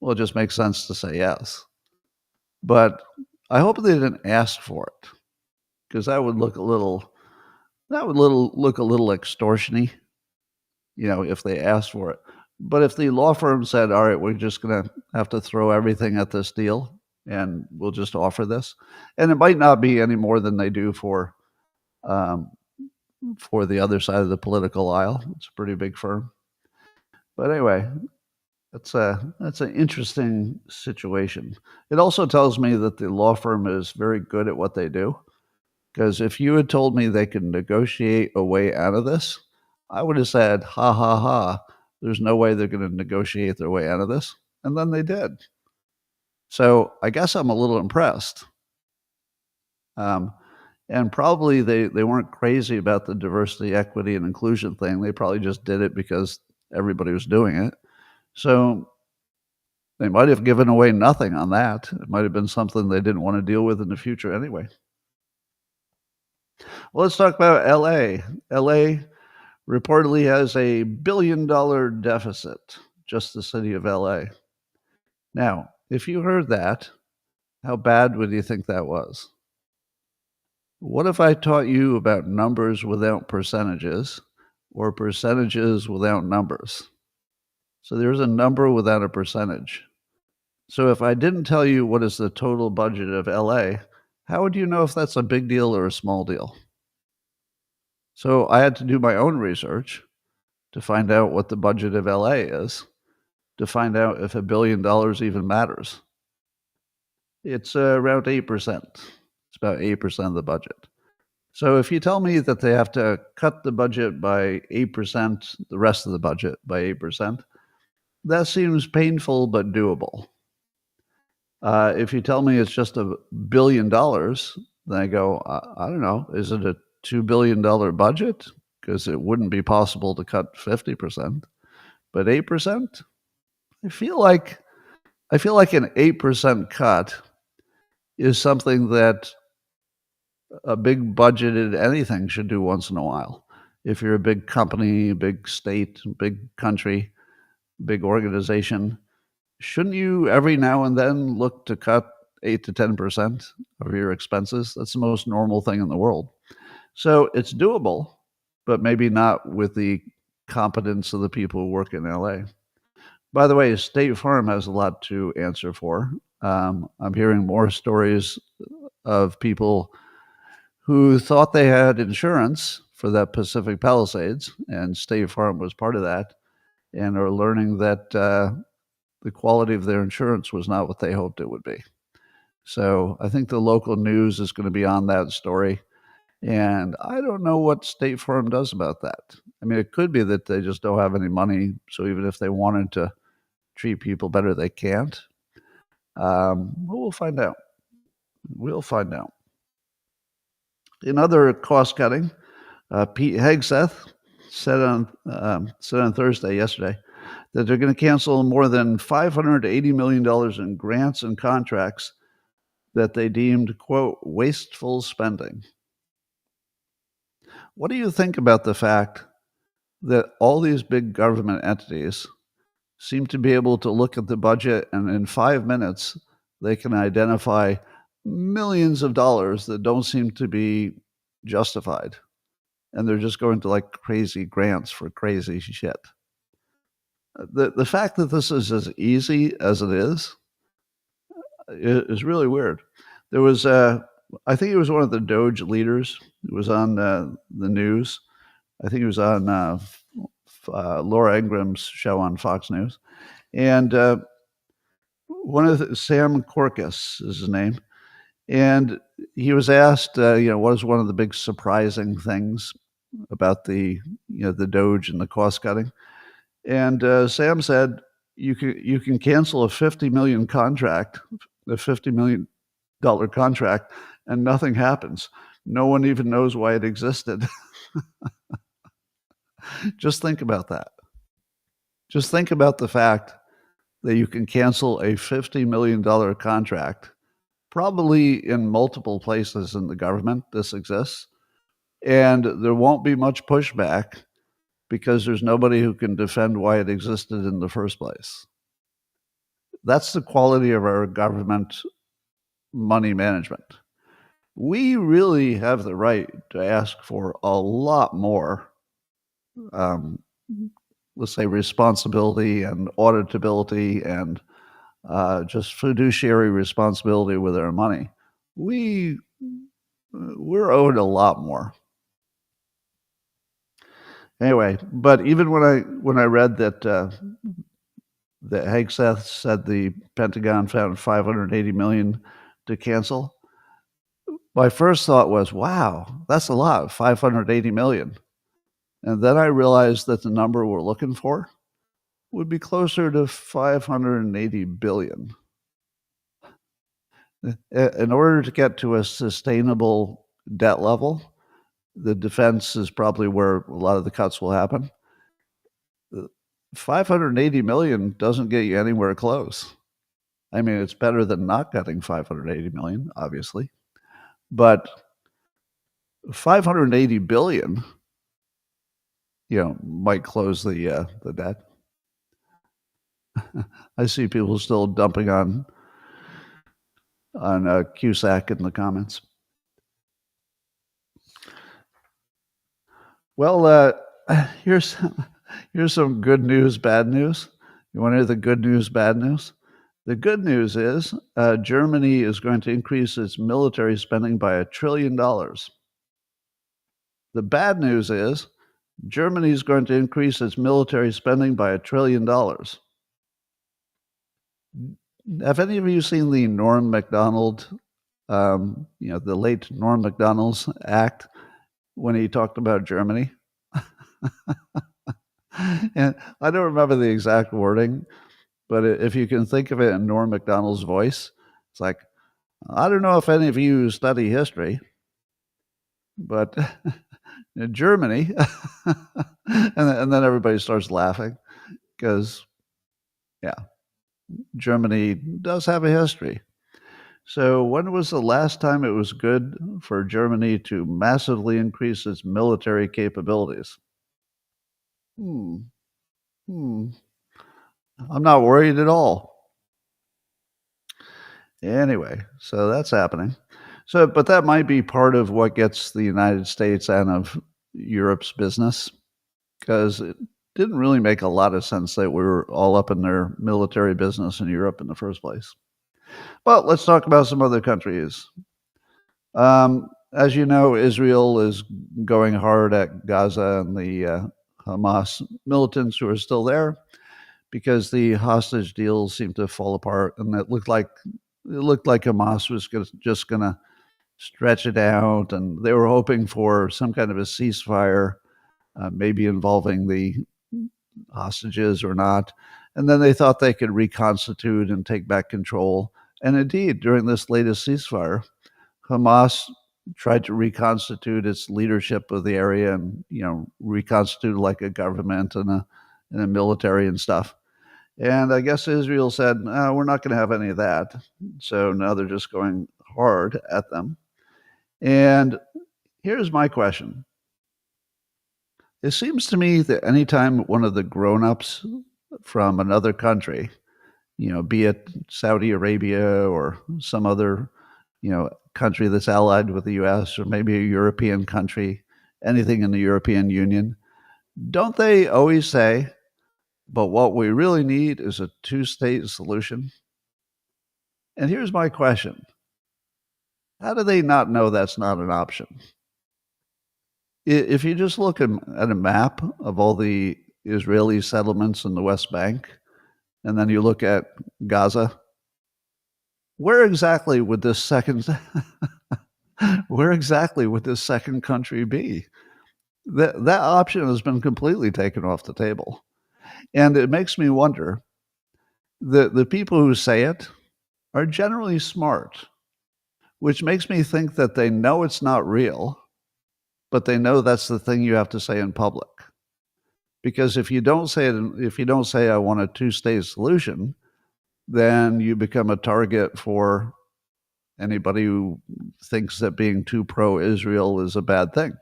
well, it just makes sense to say yes. But I hope they didn't ask for it, because that would look a little extortiony, if they asked for it. But if the law firm said, all right, we're just going to have to throw everything at this deal and we'll just offer this, and it might not be any more than they do for the other side of the political aisle. It's a pretty big firm. But anyway, that's an interesting situation. It also tells me that the law firm is very good at what they do, because if you had told me they could negotiate a way out of this, I would have said, ha, ha, ha, there's no way they're going to negotiate their way out of this. And then they did. So I guess I'm a little impressed. And probably they weren't crazy about the diversity, equity, and inclusion thing. They probably just did it because everybody was doing it. So they might have given away nothing on that. It might have been something they didn't want to deal with in the future anyway. Well, let's talk about LA. LA reportedly has a $1 billion deficit, just the city of LA. Now, if you heard that, how bad would you think that was? What if I taught you about numbers without percentages, or percentages without numbers? So there's a number without a percentage. So if I didn't tell you what is the total budget of LA, how would you know if that's a big deal or a small deal? So I had to do my own research to find out what the budget of LA is, to find out if $1 billion even matters. It's around 8%. It's about 8% of the budget. So if you tell me that they have to cut the budget by 8%, the rest of the budget by 8%, that seems painful but doable. If you tell me it's just $1 billion, then I go, I don't know, is it a $2 billion budget? Because it wouldn't be possible to cut 50%. But 8%? I feel like an 8% cut is something that a big budgeted anything should do once in a while. If you're a big company, big state, big country, big organization, shouldn't you every now and then look to cut 8 to 10% of your expenses? That's the most normal thing in the world. So it's doable, but maybe not with the competence of the people who work in LA. By the way, State Farm has a lot to answer for. I'm hearing more stories of people who thought they had insurance for that Pacific Palisades, and State Farm was part of that, and are learning that the quality of their insurance was not what they hoped it would be. So I think the local news is going to be on that story. And I don't know what State Farm does about that. I mean, it could be that they just don't have any money. So even if they wanted to treat people better, they can't. We'll find out. We'll find out. In other cost cutting, Pete Hegseth said on yesterday, that they're going to cancel more than $580 million in grants and contracts that they deemed, quote, wasteful spending. What do you think about the fact that all these big government entities seem to be able to look at the budget and in 5 minutes they can identify millions of dollars that don't seem to be justified, and they're just going to like crazy grants for crazy shit? The fact that this is as easy as it is really weird. There was I think it was one of the Doge leaders. It was on the news. I think it was on Laura Ingram's show on Fox News, and one of Sam Corcus is his name, and he was asked, what is one of the big surprising things about the Doge and the cost cutting, and Sam said, you can cancel a $50 million contract, a $50 million contract, and nothing happens. No one even knows why it existed. Just think about that. Just think about the fact that you can cancel a $50 million contract, probably in multiple places in the government this exists, and there won't be much pushback because there's nobody who can defend why it existed in the first place. That's the quality of our government money management. We really have the right to ask for a lot more, let's say, responsibility and auditability and just fiduciary responsibility with our money. We're owed a lot more. Anyway, but even when I read that that Hegseth said the Pentagon found $580 million to cancel, my first thought was, wow, that's a lot, $580 million. And then I realized that the number we're looking for would be closer to $580 billion. In order to get to a sustainable debt level, the defense is probably where a lot of the cuts will happen. $580 million doesn't get you anywhere close. I mean, it's better than not getting $580 million, obviously. But $580 billion, might close the debt. I see people still dumping on Cusack in the comments. Well, here's some good news, bad news. You want to hear the good news, bad news? The good news is Germany is going to increase its military spending by $1 trillion. The bad news is Germany is going to increase its military spending by $1 trillion. Have any of you seen the Norm Macdonald, the late Norm Macdonald's act when he talked about Germany? And I don't remember the exact wording, but if you can think of it in Norm Macdonald's voice, it's like, I don't know if any of you study history, but in Germany, and then everybody starts laughing because, yeah, Germany does have a history. So, when was the last time it was good for Germany to massively increase its military capabilities? Hmm. Hmm. I'm not worried at all. Anyway, so that's happening. So, but that might be part of what gets the United States out of Europe's business because it didn't really make a lot of sense that we were all up in their military business in Europe in the first place. But let's talk about some other countries. As you know, Israel is going hard at Gaza and the Hamas militants who are still there because the hostage deals seem to fall apart, and it looked like Hamas was just going to stretch it out, and they were hoping for some kind of a ceasefire, maybe involving the hostages or not. And then they thought they could reconstitute and take back control. And indeed, during this latest ceasefire, Hamas tried to reconstitute its leadership of the area and reconstitute like a government and a military and stuff. And I guess Israel said, no, we're not going to have any of that. So now they're just going hard at them. And here's my question. It seems to me that anytime one of the grown-ups from another country, be it Saudi Arabia or some other, country that's allied with the US or maybe a European country, anything in the European Union, don't they always say, but what we really need is a two-state solution? And here's my question. How do they not know that's not an option? If you just look at a map of all the Israeli settlements in the West Bank, and then you look at Gaza, where exactly would this second where exactly would this second country be? That option has been completely taken off the table. And it makes me wonder, the people who say it are generally smart, which makes me think that they know it's not real, but they know that's the thing you have to say in public. Because if you don't say I want a two-state solution, then you become a target for anybody who thinks that being too pro-Israel is a bad thing.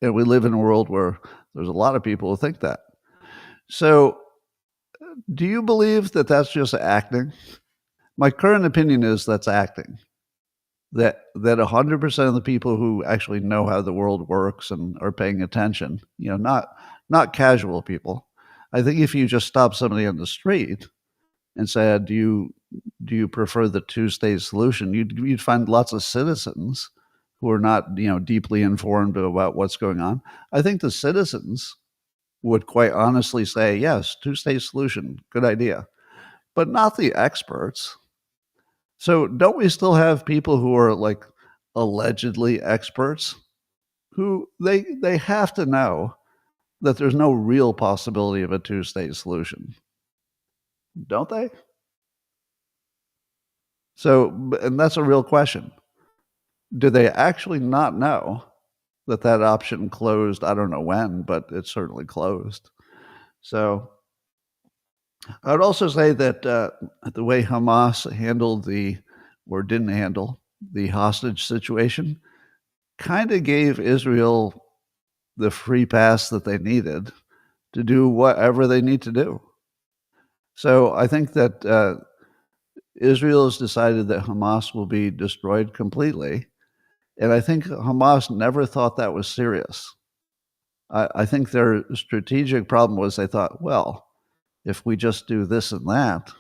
And we live in a world where there's a lot of people who think that. So, do you believe that that's just acting? My current opinion is that's acting. That 100% of the people who actually know how the world works and are paying attention, not casual people. I think if you just stop somebody on the street and said, "Do you prefer the two-state solution?" You'd find lots of citizens who are not deeply informed about what's going on. I think the citizens would quite honestly say, "Yes, two-state solution, good idea," but not the experts. So don't we still have people who are like allegedly experts who they have to know that there's no real possibility of a two-state solution, don't they? So, and that's a real question. Do they actually not know that option closed? I don't know when, but it's certainly closed. So I would also say that the way Hamas handled or didn't handle the hostage situation kind of gave Israel the free pass that they needed to do whatever they need to do. So I think that Israel has decided that Hamas will be destroyed completely. And I think Hamas never thought that was serious. I think their strategic problem was they thought, well, if we just do this and that,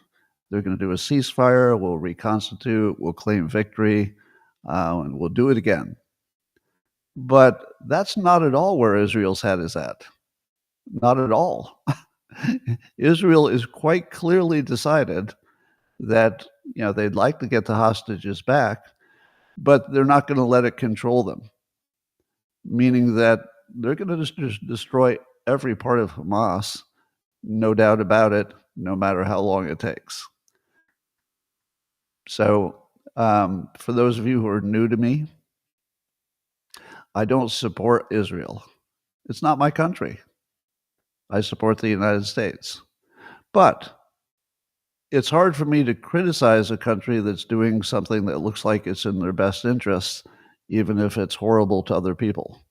they're going to do a ceasefire, we'll reconstitute, we'll claim victory, and we'll do it again. But that's not at all where Israel's head is at. Not at all. Israel is quite clearly decided that they'd like to get the hostages back, but they're not going to let it control them, meaning that they're going to just destroy every part of Hamas, no doubt about it, no matter how long it takes. So, for those of you who are new to me, I don't support Israel. It's not my country. I support the United States. But it's hard for me to criticize a country that's doing something that looks like it's in their best interests, even if it's horrible to other people,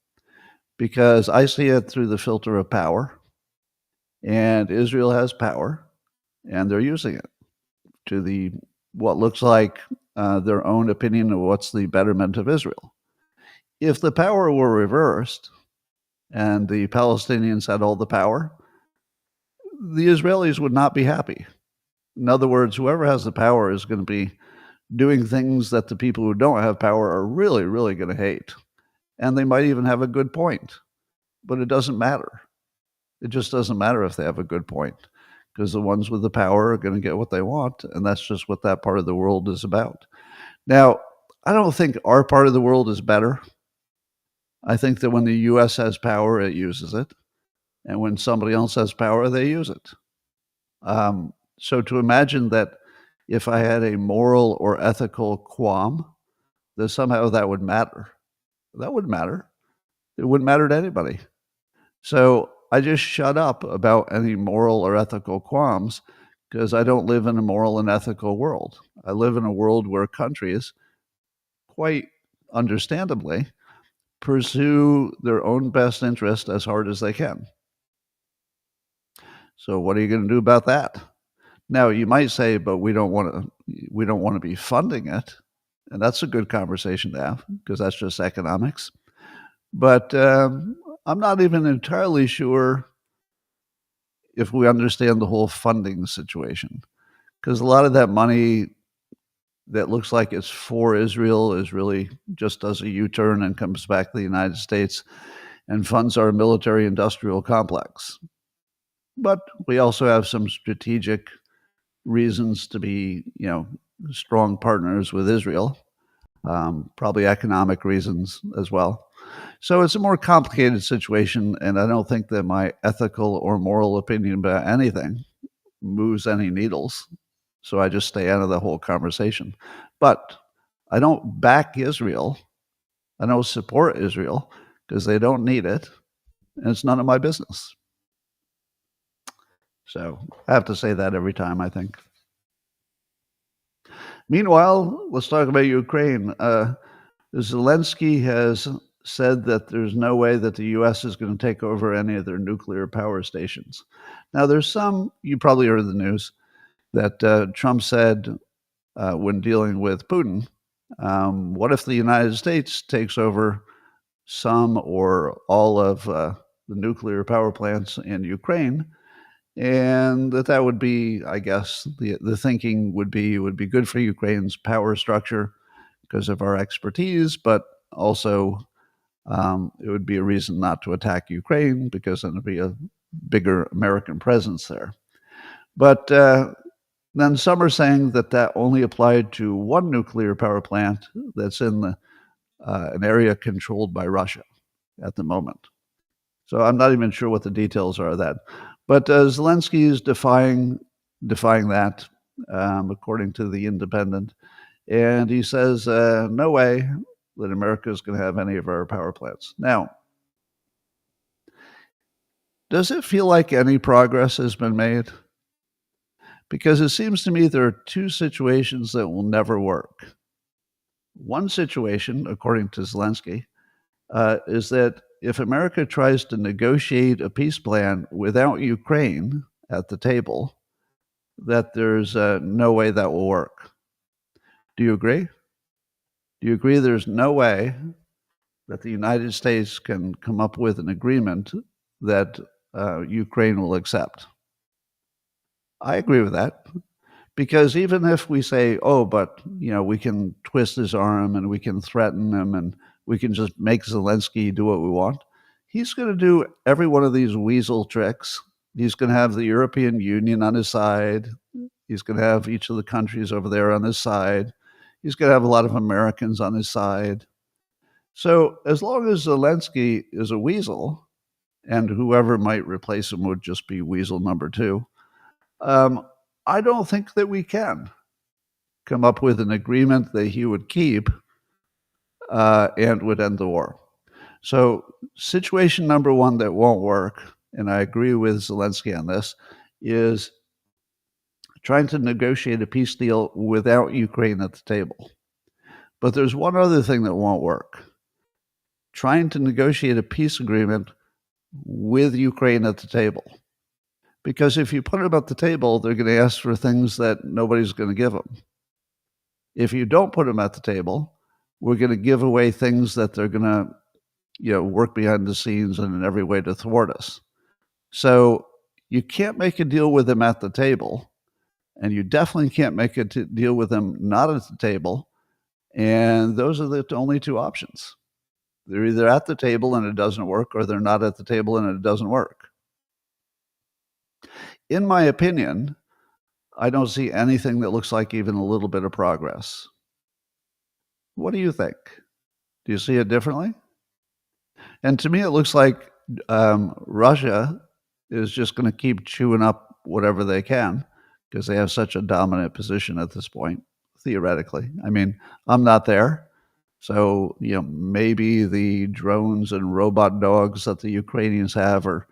because I see it through the filter of power, and Israel has power, and they're using it to what looks like their own opinion of what's the betterment of Israel. If the power were reversed and the Palestinians had all the power, the Israelis would not be happy. In other words, whoever has the power is going to be doing things that the people who don't have power are really, really going to hate. And they might even have a good point, but it doesn't matter. It just doesn't matter if they have a good point, because the ones with the power are going to get what they want, and that's just what that part of the world is about. Now, I don't think our part of the world is better. I think that when the U.S. has power, it uses it, and when somebody else has power, they use it. So to imagine that if I had a moral or ethical qualm, that somehow that would matter. That wouldn't matter. It wouldn't matter to anybody. So I just shut up about any moral or ethical qualms, because I don't live in a moral and ethical world. I live in a world where countries, quite understandably, pursue their own best interest as hard as they can. So what are you going to do about that? Now, you might say, but we don't want to be funding it. And that's a good conversation to have, because that's just economics. But I'm not even entirely sure if we understand the whole funding situation, because a lot of that money that looks like it's for Israel is really just does a U-turn and comes back to the United States and funds our military industrial complex. But we also have some strategic reasons to be, strong partners with Israel, probably economic reasons as well. So it's a more complicated situation, and I don't think that my ethical or moral opinion about anything moves any needles. So I just stay out of the whole conversation. But I don't back Israel. I don't support Israel, because they don't need it, and it's none of my business. So I have to say that every time, I think. Meanwhile, let's talk about Ukraine. Zelensky has said that there's no way that the U.S. is going to take over any of their nuclear power stations. Now, there's some, you probably heard the news, that Trump said when dealing with Putin, what if the United States takes over some or all of the nuclear power plants in Ukraine? And that would be, I guess, the thinking would be, it would be good for Ukraine's power structure because of our expertise, but also it would be a reason not to attack Ukraine, because then there'd be a bigger American presence there. But then some are saying that only applied to one nuclear power plant that's in an area controlled by Russia at the moment. So I'm not even sure what the details are of that. But Zelensky is defying that, according to The Independent. And he says, no way that America is going to have any of our power plants. Now, does it feel like any progress has been made? Because it seems to me there are two situations that will never work. One situation, according to Zelensky, is that if America tries to negotiate a peace plan without Ukraine at the table, that there's no way that will work. Do you agree? Do you agree there's no way that the United States can come up with an agreement that Ukraine will accept? I agree with that. Because even if we say, oh, but, we can twist his arm and we can threaten him and we can just make Zelensky do what we want, he's going to do every one of these weasel tricks He's going to have the European Union on his side. He's going to have each of the countries over there on his side. He's going to have a lot of Americans on his side. So as long as Zelensky is a weasel, and whoever might replace him would just be weasel number two, I don't think that we can come up with an agreement that he would keep and would end the war. So situation number one that won't work, and I agree with Zelensky on this, is trying to negotiate a peace deal without Ukraine at the table. But there's one other thing that won't work. Trying to negotiate a peace agreement with Ukraine at the table. Because if you put them at the table, they're going to ask for things that nobody's going to give them. If you don't put them at the table, we're going to give away things that they're going to, work behind the scenes and in every way to thwart us. So you can't make a deal with them at the table, and you definitely can't make a deal with them not at the table. And those are the only two options. They're either at the table and it doesn't work, or they're not at the table and it doesn't work. In my opinion, I don't see anything that looks like even a little bit of progress. What do you think? Do you see it differently? And to me, it looks like Russia is just going to keep chewing up whatever they can because they have such a dominant position at this point, theoretically. I mean, I'm not there. So, maybe the drones and robot dogs that the Ukrainians have are,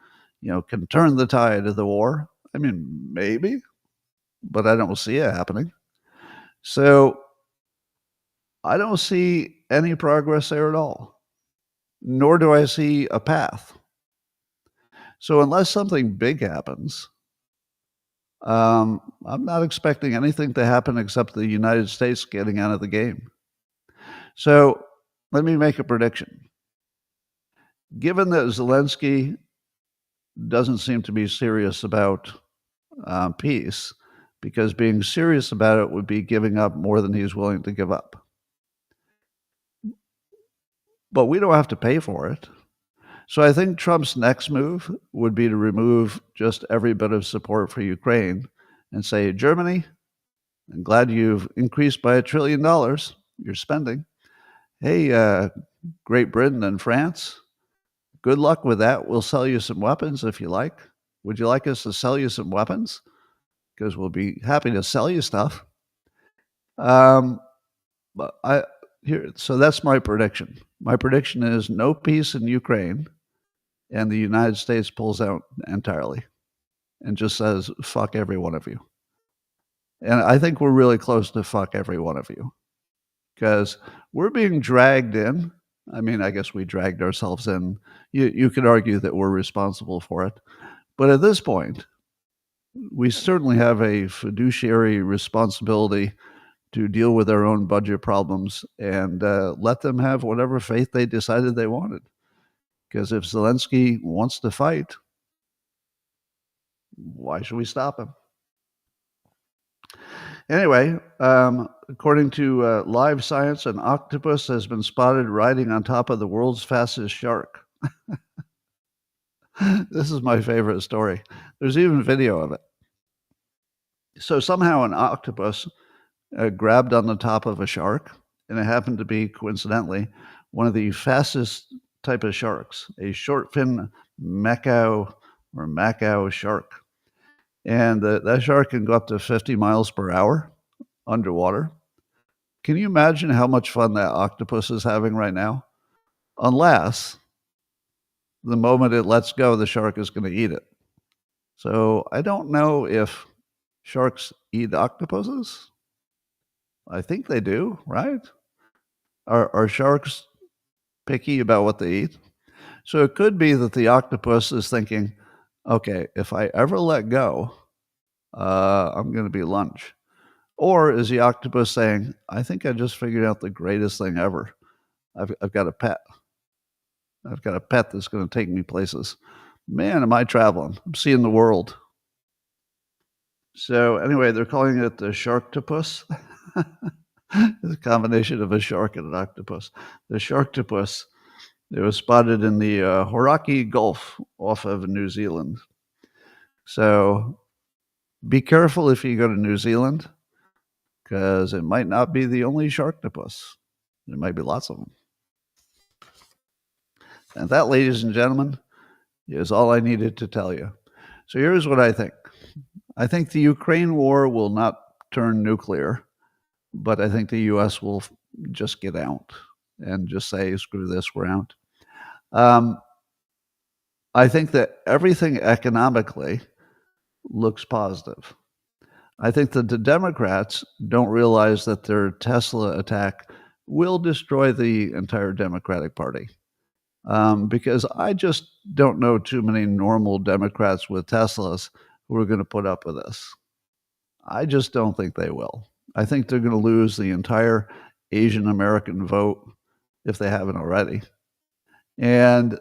can turn the tide of the war. I mean, maybe, but I don't see it happening. So I don't see any progress there at all, nor do I see a path. So unless something big happens, I'm not expecting anything to happen except the United States getting out of the game. So let me make a prediction. Given that Zelensky doesn't seem to be serious about peace, because being serious about it would be giving up more than he's willing to give up. But we don't have to pay for it. So I think Trump's next move would be to remove just every bit of support for Ukraine and say, Germany, I'm glad you've increased by $1 trillion your spending. Hey, Great Britain and France, good luck with that. We'll sell you some weapons if you like. Would you like us to sell you some weapons? Because we'll be happy to sell you stuff. So that's my prediction. My prediction is no peace in Ukraine, and the United States pulls out entirely and just says, fuck every one of you. And I think we're really close to fuck every one of you because we're being dragged in. I mean, I guess we dragged ourselves in. You could argue that we're responsible for it. But at this point, we certainly have a fiduciary responsibility to deal with our own budget problems and let them have whatever faith they decided they wanted. Because if Zelensky wants to fight, why should we stop him? Anyway, according to Live Science, an octopus has been spotted riding on top of the world's fastest shark. This is my favorite story. There's even video of it. So somehow an octopus grabbed on the top of a shark, and it happened to be, coincidentally, one of the fastest type of sharks, a short fin Macao shark. And that shark can go up to 50 miles per hour underwater. Can you imagine how much fun that octopus is having right now? Unless the moment it lets go, the shark is going to eat it. So I don't know if sharks eat octopuses. I think they do, right? Are sharks picky about what they eat? So it could be that the octopus is thinking, okay, if I ever let go, I'm going to be lunch. Or is the octopus saying, I think I just figured out the greatest thing ever. I've got a pet. I've got a pet that's going to take me places. Man, am I traveling. I'm seeing the world. So anyway, they're calling it the sharktopus. It's a combination of a shark and an octopus. The sharktopus, it was spotted in the Hauraki Gulf off of New Zealand. So be careful if you go to New Zealand, because it might not be the only sharktopus. There might be lots of them. And that, ladies and gentlemen, is all I needed to tell you. So here's what I think. I think the Ukraine war will not turn nuclear, but I think the U.S. will just get out and just say, screw this, we're out. I think that everything economically looks positive. I think that the Democrats don't realize that their Tesla attack will destroy the entire Democratic Party. Because I just don't know too many normal Democrats with Teslas who are going to put up with this. I just don't think they will. I think they're going to lose the entire Asian American vote if they haven't already. And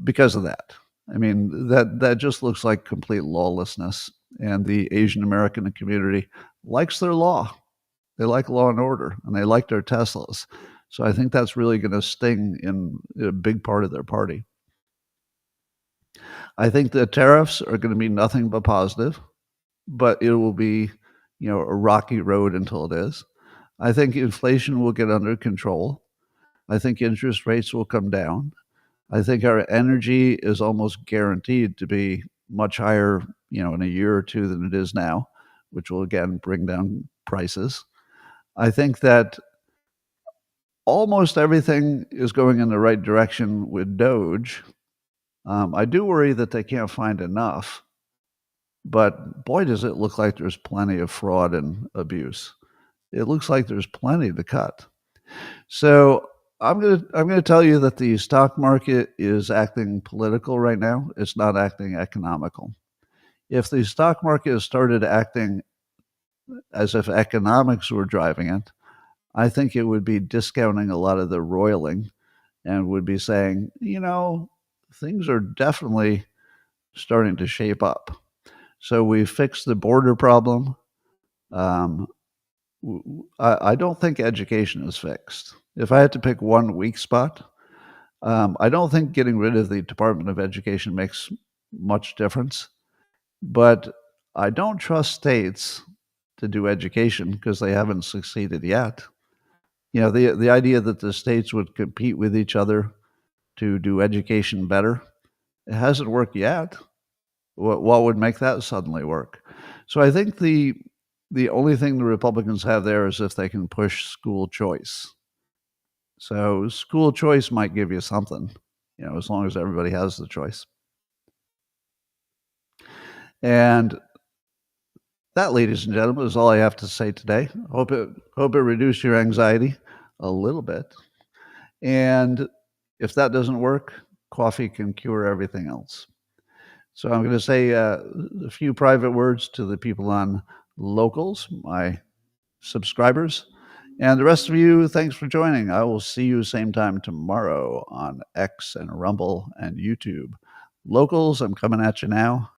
because of that, I mean, that just looks like complete lawlessness. And the Asian American community likes their law. They like law and order, and they like their Teslas. So I think that's really going to sting in a big part of their party. I think the tariffs are going to be nothing but positive, but it will be, a rocky road until it is. I think inflation will get under control. I think interest rates will come down. I think our energy is almost guaranteed to be much higher, in a year or two than it is now, which will again bring down prices. I think that almost everything is going in the right direction with Doge. I do worry that they can't find enough, but boy, does it look like there's plenty of fraud and abuse. It looks like there's plenty to cut. So I'm gonna tell you that the stock market is acting political right now. It's not acting economical. If the stock market has started acting as if economics were driving it, I think it would be discounting a lot of the roiling and would be saying, things are definitely starting to shape up. So we fixed the border problem. I don't think education is fixed. If I had to pick one weak spot, I don't think getting rid of the Department of Education makes much difference. But I don't trust states to do education because they haven't succeeded yet. The idea that the states would compete with each other to do education better, it hasn't worked yet. What would make that suddenly work? So I think the only thing the Republicans have there is if they can push school choice. So school choice might give you something, as long as everybody has the choice. And that, ladies and gentlemen, is all I have to say today. Hope it reduced your anxiety a little bit. And if that doesn't work, coffee can cure everything else. So I'm going to say a few private words to the people on Locals, my subscribers. And the rest of you, thanks for joining. I will see you same time tomorrow on X and Rumble and YouTube. Locals, I'm coming at you now.